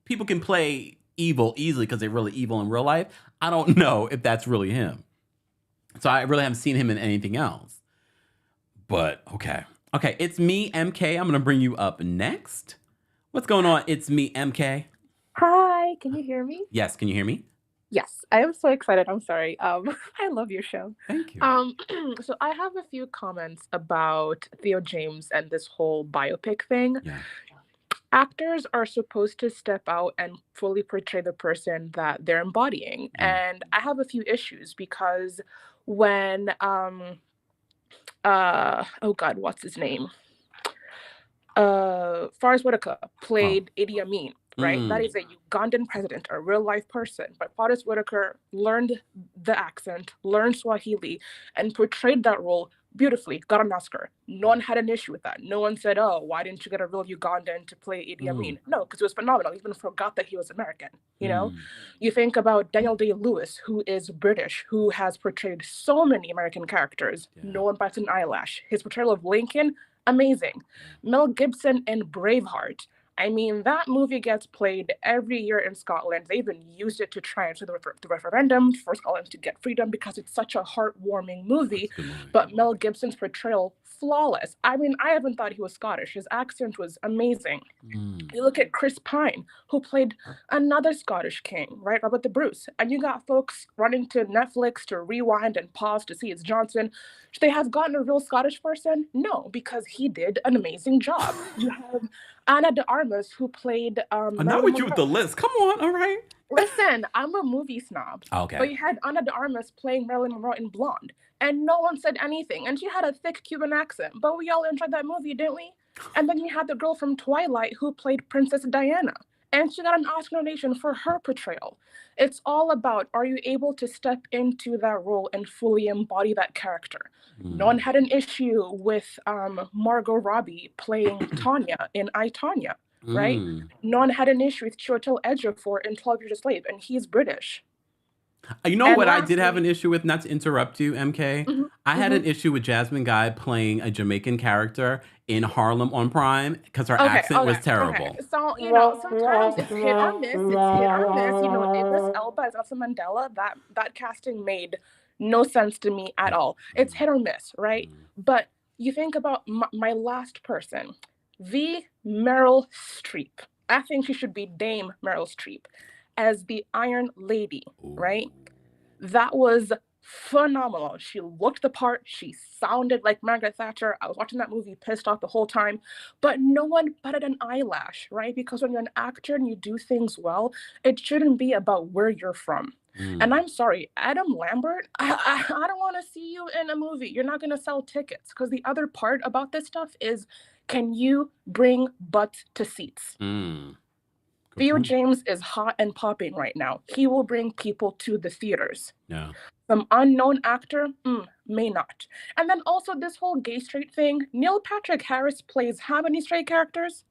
people can play evil easily because they're really evil in real life. I don't know if that's really him. So I really haven't seen him in anything else. But okay, it's me, MK. I'm gonna bring you up next. What's going on? It's me, MK. Hi, can you hear me? Yes, can you hear me? Yes, I am so excited. I'm sorry. I love your show. Thank you. So I have a few comments about Theo James and this whole biopic thing. Yeah. Actors are supposed to step out and fully portray the person that they're embodying. And I have a few issues because when oh God, what's his name? Forrest Whitaker played Idi Amin, right? That is a Ugandan president, a real life person. But Forrest Whitaker learned the accent, learned Swahili, and portrayed that role beautifully, got an Oscar. No one had an issue with that. No one said, oh, why didn't you get a real Ugandan to play Idi Amin? No, because it was phenomenal. Even forgot that he was American, you know? You think about Daniel Day-Lewis, who is British, who has portrayed so many American characters. No one bats an eyelash. His portrayal of Lincoln, amazing. Mel Gibson in Braveheart. I mean, that movie gets played every year in Scotland. They even used it to try and do the referendum for Scotland to get freedom because it's such a heartwarming movie. But Mel Gibson's portrayal, flawless. I mean, I haven't thought he was Scottish. His accent was amazing. You look at Chris Pine, who played another Scottish king, right? Robert the Bruce. And you got folks running to Netflix to rewind and pause to see it's Johnson. Should they have gotten a real Scottish person? No, because he did an amazing job. You have Anna de Armas, who played not with you with the list. Come on, all right. Listen, I'm a movie snob. Okay. But you had Anna de Armas playing Marilyn Monroe in Blonde, and no one said anything. And she had a thick Cuban accent, but we all enjoyed that movie, didn't we? And then you had the girl from Twilight who played Princess Diana, and she got an Oscar nomination for her portrayal. It's all about, are you able to step into that role and fully embody that character? No one had an issue with Margot Robbie playing Tanya in I, Tonya, right? No one had an issue with Chiwetel Ejiofor in 12 Years a Slave, and he's British. You know what I did have an issue with, not to interrupt you, MK? I had an issue with Jasmine Guy playing a Jamaican character in Harlem on Prime because her accent was terrible. Okay. So, you know, sometimes it's hit or miss. You know, Idris Elba as Nelson Mandela, that casting made no sense to me at all. It's hit or miss, right? But you think about my last person, the Meryl Streep. I think she should be Dame Meryl Streep as the Iron Lady, right? That was phenomenal. She looked the part. She sounded like Margaret Thatcher. I was watching that movie pissed off the whole time, but no one batted an eyelash, right? Because when you're an actor and you do things well, it shouldn't be about where you're from. And I'm sorry, Adam Lambert, I don't want to see you in a movie. You're not going to sell tickets, because the other part about this stuff is Can you bring butts to seats? Good Theo point. James is hot and popping right now. He will bring people to the theaters. Yeah. Some unknown actor may not. And then also this whole gay straight thing. Neil Patrick Harris plays how many straight characters?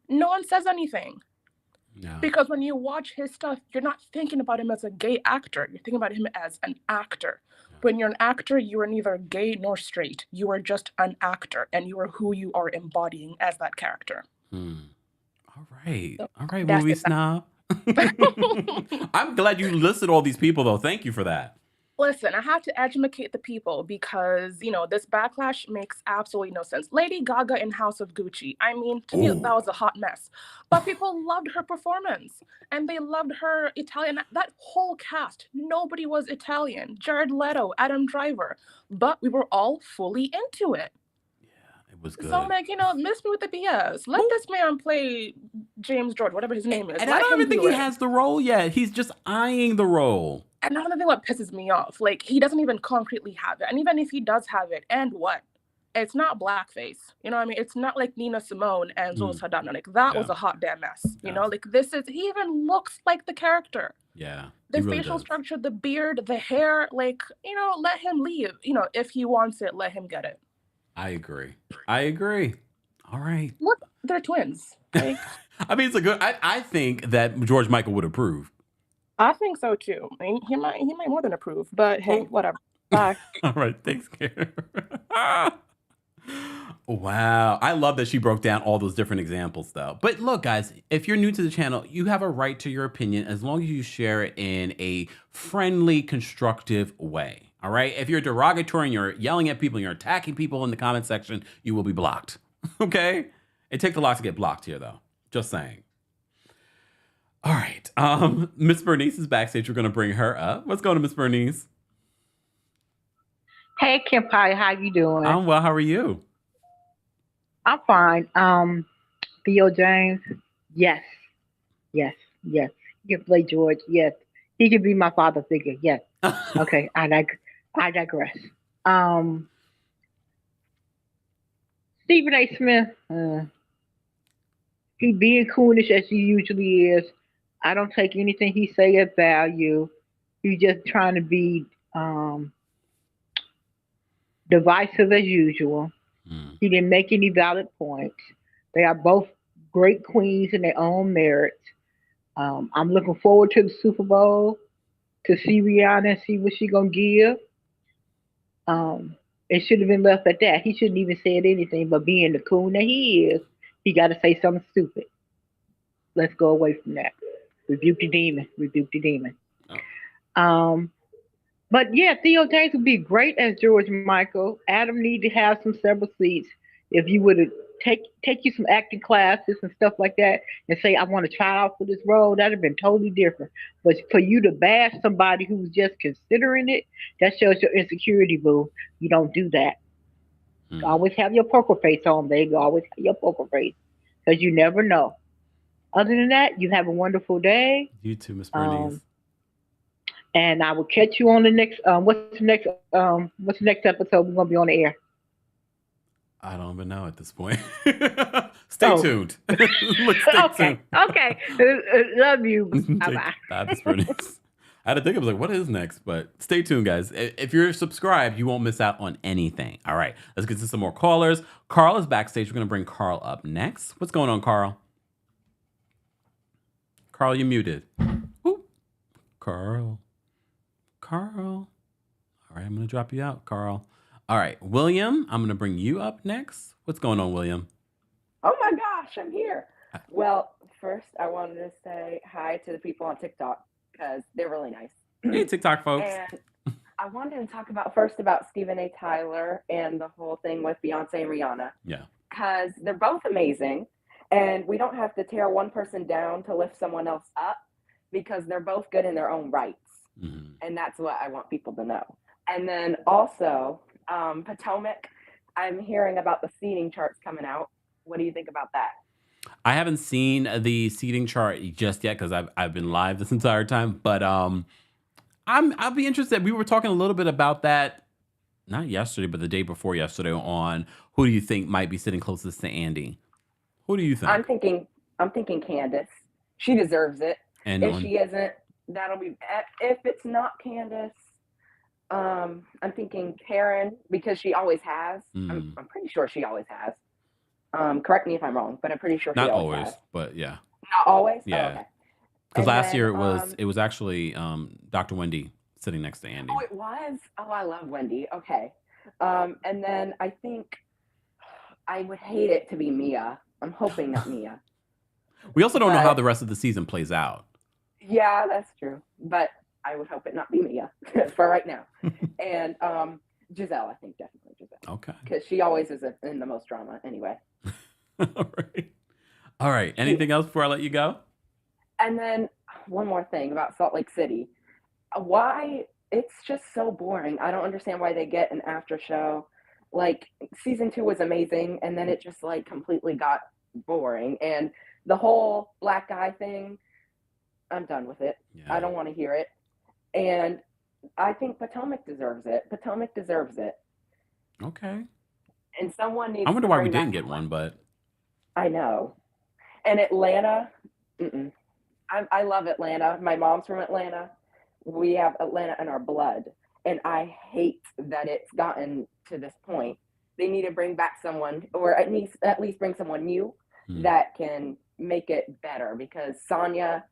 No one says anything. Yeah. Because when you watch his stuff, you're not thinking about him as a gay actor. You're thinking about him as an actor. When you're an actor, you are neither gay nor straight. You are just an actor, and you are who you are embodying as that character. All right. So All right, that's movie it. snob. I'm glad you listed all these people, though. Thank you for that. Listen, I have to educate the people because, this backlash makes absolutely no sense. Lady Gaga in House of Gucci. I mean, to me, that was a hot mess. But people loved her performance and they loved her Italian. That whole cast, nobody was Italian. Jared Leto, Adam Driver. But we were all fully into it. It was good. So I'm like, miss me with the BS. Let this man play James George, whatever his name is. And Let I don't him even think do he it. has the role yet. He's just eyeing the role. And that's the thing what pisses me off. Like, he doesn't even concretely have it. And even if he does have it, and what? It's not blackface. You know what I mean? It's not like Nina Simone and Zoe Saldana. Like, that was a hot damn mess. You know? Like, he even looks like the character. Yeah. The really facial does. structure, the beard, the hair, like, let him leave. If he wants it, let him get it. I agree. All right. Look, they're twins. Like, I mean, it's a good. I think that George Michael would approve. I think so too. I mean, he might more than approve, but hey, whatever. Bye. All right, thanks, Karen. Wow, I love that she broke down all those different examples, though. But look, guys, if you're new to the channel, you have a right to your opinion as long as you share it in a friendly, constructive way. All right. If you're derogatory and you're yelling at people and you're attacking people in the comment section, you will be blocked. Okay. It takes a lot to get blocked here, though. Just saying. All right. Miss Bernice is backstage. We're going to bring her up. What's going on, Miss Bernice? Hey, Kempire, how you doing? I'm well. How are you? I'm fine. Theo James, yes. He can play George, yes. He can be my father figure, yes. Okay, I digress. Stephen A. Smith, he being coonish as he usually is. I don't take anything he say at value. He's just trying to be divisive as usual. He didn't make any valid points. They are both great queens in their own merits. I'm looking forward to the Super Bowl to see Rihanna and see what she's gonna give. It should have been left at that. He shouldn't even said anything, but being the coon that he is, he got to say something stupid. Let's go away from that. Rebuke the demon. But yeah, Theo James would be great as George Michael. Adam need to have some several seats. If you would take you some acting classes and stuff like that and say, I want to try out for this role, that'd have been totally different. But for you to bash somebody who's just considering it, that shows your insecurity, boo. You don't do that. Always have your poker face on, baby. Always have your poker face. Because you never know. Other than that, you have a wonderful day. You too, Miss Bernice. And I will catch you on the next. What's the next episode we're gonna be on the air? I don't even know at this point. Stay tuned. Stay tuned. Okay. Love you. Bye. Bye, Miss Bernice. I had to think. I was like, what is next? But stay tuned, guys. If you're subscribed, you won't miss out on anything. All right. Let's get to some more callers. Carl is backstage. We're gonna bring Carl up next. What's going on, Carl? Carl, you're muted. Ooh. Carl. All right, I'm going to drop you out, Carl. All right, William, I'm going to bring you up next. What's going on, William? Oh my gosh, I'm here. Well, first I wanted to say hi to the people on TikTok because they're really nice. Hey, TikTok folks. And I wanted to talk about Stephen A. Tyler and the whole thing with Beyonce and Rihanna. Yeah. Because they're both amazing, and we don't have to tear one person down to lift someone else up because they're both good in their own rights. Mm-hmm. And that's what I want people to know. And then also, Potomac, I'm hearing about the seating charts coming out. What do you think about that? I haven't seen the seating chart just yet because I've been live this entire time. But I'll be interested. We were talking a little bit about that not yesterday, but the day before yesterday on who do you think might be sitting closest to Andy? Who do you think? I'm thinking Candace. She deserves it. And If she isn't, that'll be. If it's not Candace, I'm thinking Karen because she always has. I'm pretty sure she always has. Correct me if I'm wrong, but I'm pretty sure not she always, has. but yeah. Not always. Yeah. Oh, okay. Because last year it was actually Dr. Wendy sitting next to Andy. Oh, it was. Oh, I love Wendy. Okay. And then I think I would hate it to be Mia. I'm hoping not Mia. We also don't know how the rest of the season plays out. Yeah, that's true. But I would hope it not be Mia for right now. And Giselle, I think definitely Giselle. Okay. Because she always is in the most drama anyway. All right. Anything else before I let you go? And then one more thing about Salt Lake City. Why it's just so boring. I don't understand why they get an after show. Like season 2 was amazing, and then it just like completely got boring. And the whole black guy thing, I'm done with it. Yeah. I don't want to hear it. And I think Potomac deserves it. Potomac deserves it. Okay. And someone needs. I wonder why we didn't get one, but I know. And Atlanta, I love Atlanta. My mom's from Atlanta. We have Atlanta in our blood. And I hate that it's gotten to this point. They need to bring back someone, or at least bring someone new that can make it better. Because Sonia,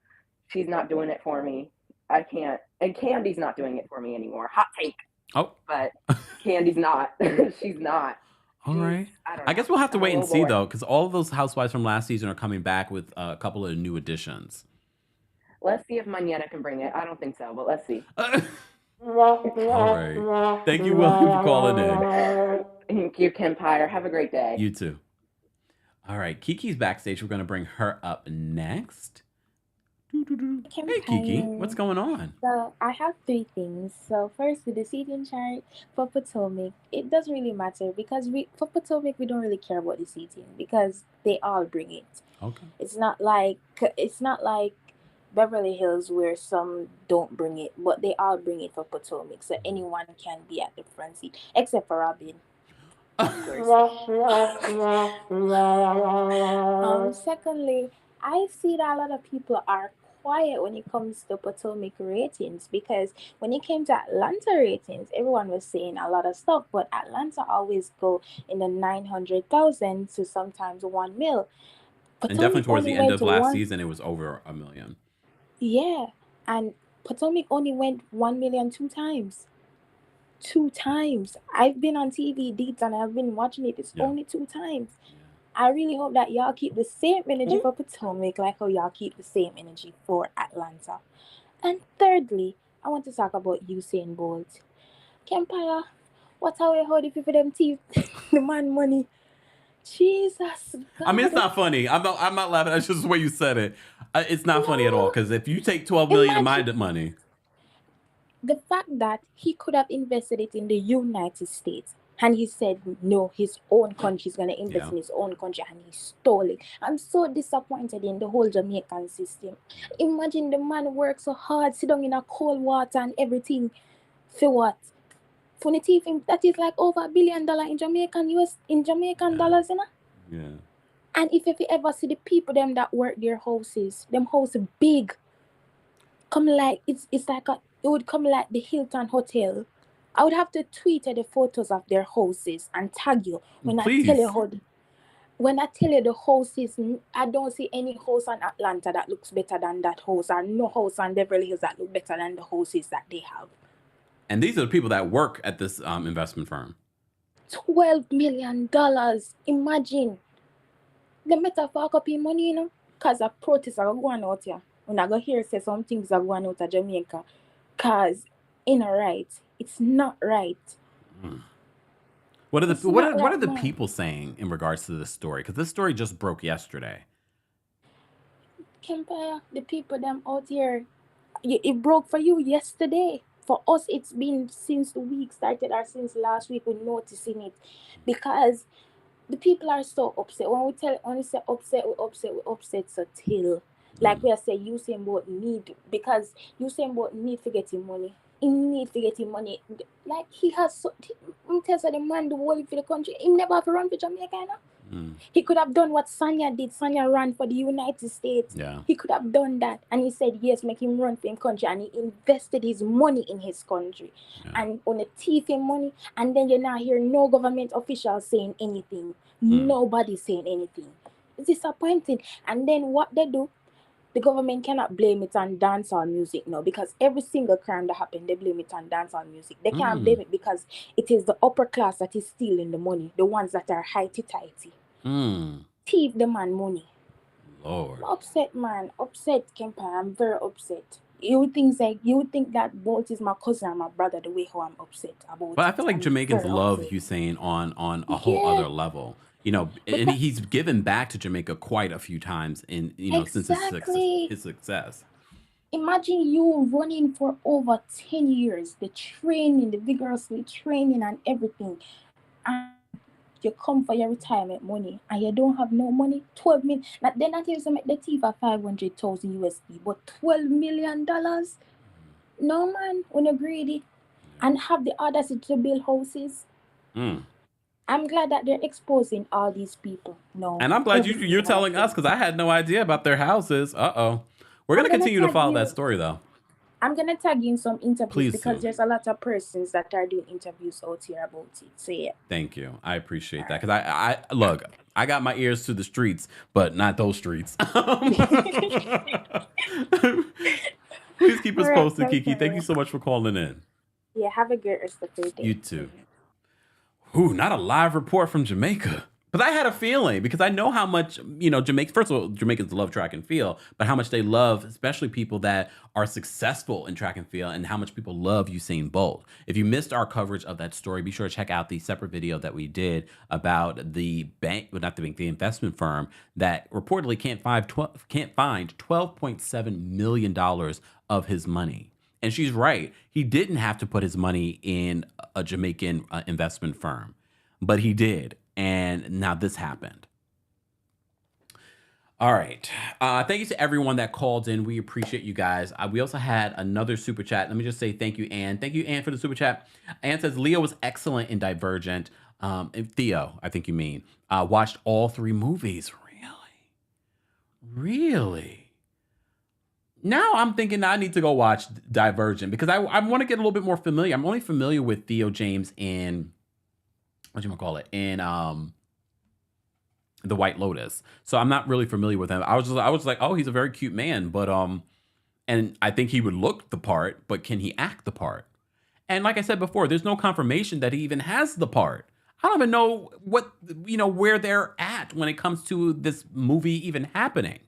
she's not doing it for me. I can't. And Candy's not doing it for me anymore. Hot take. Oh. But Candy's not. She's not. All right. I guess we'll have to wait and see, though, because all of those housewives from last season are coming back with a couple of new additions. Let's see if Manetta can bring it. I don't think so, but let's see. All right. Thank you, William, for calling in. Thank you, Kempire. Have a great day. You too. All right. Kiki's backstage. We're going to bring her up next. Hey, Kiki. What's going on? So I have 3 things. So first, with the seating chart for Potomac, it doesn't really matter because for Potomac, we don't really care about the seating because they all bring it. Okay. It's not like Beverly Hills where some don't bring it, but they all bring it for Potomac. So anyone can be at the front seat, except for Robin. Of course. Secondly, I see that a lot of people are quiet when it comes to Potomac ratings because when it came to Atlanta ratings, everyone was saying a lot of stuff, but Atlanta always go in the 900,000 to sometimes 1 mil. And definitely towards the end of last season, it was over 1 million. Yeah, and Potomac only went 1 million 2 times. 2 times. I've been on TV deets and I've been watching it. It's only 2 times. I really hope that y'all keep the same energy for Potomac like how y'all keep the same energy for Atlanta. And thirdly, I want to talk about Usain Bolt. Kempire, what are we holding for them teeth? The man money. Jesus God. I mean, it's not funny. I'm not laughing. That's just the way you said it. It's not funny at all because if you take 12 million of my money. The fact that he could have invested it in the United States and he said no, his own country is going to invest in his own country and he stole it. I'm so disappointed in the whole Jamaican system. Imagine the man works so hard, sit down in a cold water and everything. For what? For the teeth, that is like over $1 billion in Jamaican dollars, you know? Yeah. And if you ever see the people them that work their houses, them houses big, come like it's like it would come like the Hilton Hotel. I would have to tweet the photos of their houses and tag you when Please. I tell you when I tell you the houses, I don't see any house in Atlanta that looks better than that house, or no house in Beverly Hills that look better than the houses that they have. And these are the people that work at this investment firm. $12 million. Imagine. The metaphor copy money, you know, because the protests are going out here. When I go here, say some things are going out of Jamaica. Because it's not right. It's not right. What are the people saying in regards to this story? Because this story just broke yesterday. Kempire, the people them out here, it broke for you yesterday. For us, it's been since the week started or since last week we're noticing it. Because the people are so upset. When we say upset, we upset so till. Like we say, Usain Bolt need, because Usain Bolt need to get him money. He need to get him money. Like he has tell the man do all for the country. He never have to run for Jamaica, you know? He could have done what Sanya did. Sanya ran for the United States. Yeah. He could have done that. And he said, yes, make him run for his country. And he invested his money in his country. Yeah. And on the thief him money. And then you're not hearing no government officials saying anything. Nobody saying anything. It's disappointing. And then what they do, the government cannot blame it on dancehall music now, because every single crime that happened, they blame it on dancehall music. They can't blame it because it is the upper class that is stealing the money, the ones that are highty-tighty. Thief the man money. Lord. I'm upset, man. Upset, Kempire. I'm very upset. You would think that Bolt is my cousin and my brother, the way how I'm upset about But I feel like Jamaicans love upset. Hussein on a whole other level. You know, and he's given back to Jamaica quite a few times in, you know, since his success. Imagine you running for over 10 years, the training, the vigorously training and everything. And you come for your retirement money and you don't have no money. 12 million. They're not even make the thief for 500,000 USD, but $12 million. No, man, when you're greedy and have the audacity to build houses. I'm glad that they're exposing all these people. No, and I'm glad you're telling us, because I had no idea about their houses. We're going to continue to follow that story, though. I'm going to tag you in some interviews because do. there's a lot of persons that are doing interviews out here about it. So, yeah. Thank you. I appreciate that. Because I look, I got my ears to the streets, but not those streets. Please keep us posted, Kiki. Thank you so much for calling in. Yeah, have a great rest of the day. You too. Ooh, not a live report from Jamaica. But I had a feeling, because I know how much, you know, first of all, Jamaicans love track and field, but how much they love, especially people that are successful in track and field, and how much people love Usain Bolt. If you missed our coverage of that story, be sure to check out the separate video that we did about the bank, well, not the bank, the investment firm that reportedly can't find $12.7 million of his money. And she's right. He didn't have to put his money in a Jamaican investment firm, but he did. And now this happened. All right. Thank you to everyone that called in. We appreciate you guys. We also had another super chat. Let me just say thank you, Ann. Thank you, Ann, for the super chat. Ann says, Leo was excellent in Divergent. Theo, I think you mean. Watched all 3 movies. Really? Now I'm thinking I need to go watch Divergent, because I want to get a little bit more familiar. I'm only familiar with Theo James in... in The White Lotus. So I'm not really familiar with him. I was like, oh, he's a very cute man, but and I think he would look the part, but can he act the part? And like I said before, there's no confirmation that he even has the part. I don't even know where they're at when it comes to this movie even happening.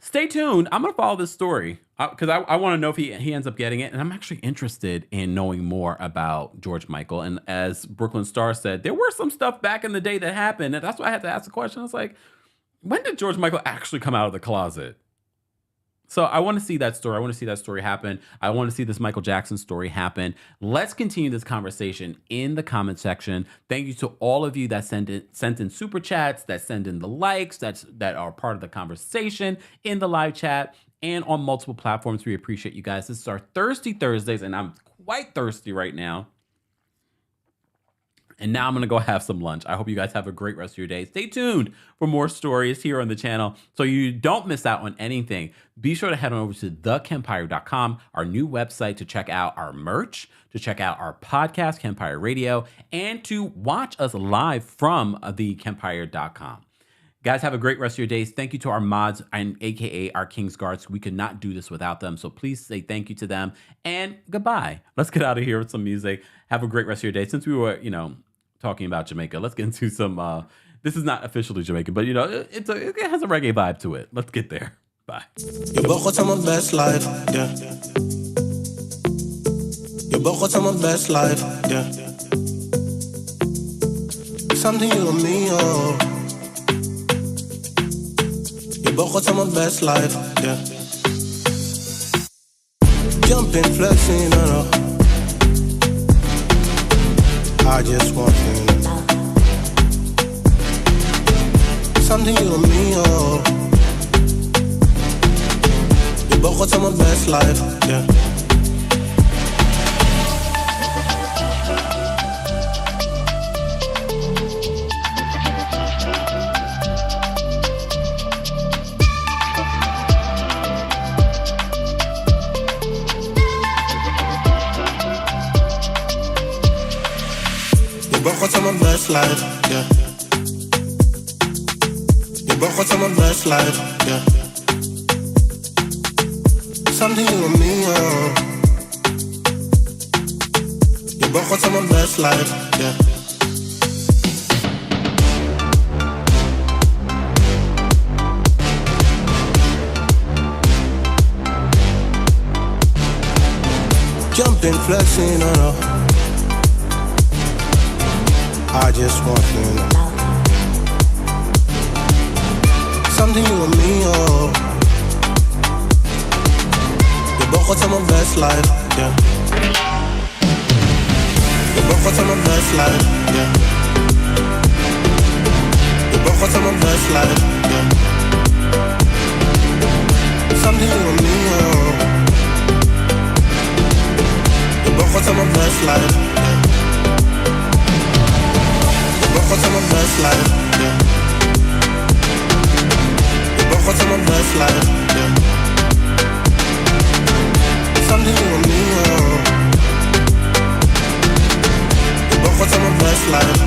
Stay tuned. I'm going to follow this story because I want to know if he ends up getting it. And I'm actually interested in knowing more about George Michael. And as Brooklyn Star said, there were some stuff back in the day that happened. And that's why I had to ask the question. I was like, when did George Michael actually come out of the closet? So I want to see that story. I want to see that story happen. I want to see this Michael Jackson story happen. Let's continue this conversation in the comment section. Thank you to all of you that sent in super chats, that send in the likes, that are part of the conversation in the live chat and on multiple platforms. We appreciate you guys. This is our Thirsty Thursdays, and I'm quite thirsty right now. And now I'm going to go have some lunch. I hope you guys have a great rest of your day. Stay tuned for more stories here on the channel so you don't miss out on anything. Be sure to head on over to TheKempire.com, our new website, to check out our merch, to check out our podcast, Kempire Radio, and to watch us live from TheKempire.com. Guys, have a great rest of your days. Thank you to our mods and AKA our King's Guards. We could not do this without them. So please say thank you to them and goodbye. Let's get out of here with some music. Have a great rest of your day. Since we were, talking about Jamaica, let's get into some, this is not officially Jamaican, but it has a reggae vibe to it. Let's get there. Bye. You both got my best life, yeah. You both got my best life, yeah. Something you and me, oh. You both got my best life, yeah. Jumping, flexing, no. I just want you to know. Something you and me, oh. You both got my best life, yeah. You both got my best life, yeah. You both got my best life, yeah. Something you and me, oh. You both got my best life, yeah. Jumping, flexing, I know. I just want you to know. Something you and me, oh. You both got my best life, yeah. You both got my best life, yeah. You both got my best life, yeah. Something you and me, oh. You both got my best life, yeah. You both got my best life, yeah. You both got my best life, yeah. Something you and me, oh. You both got my best life.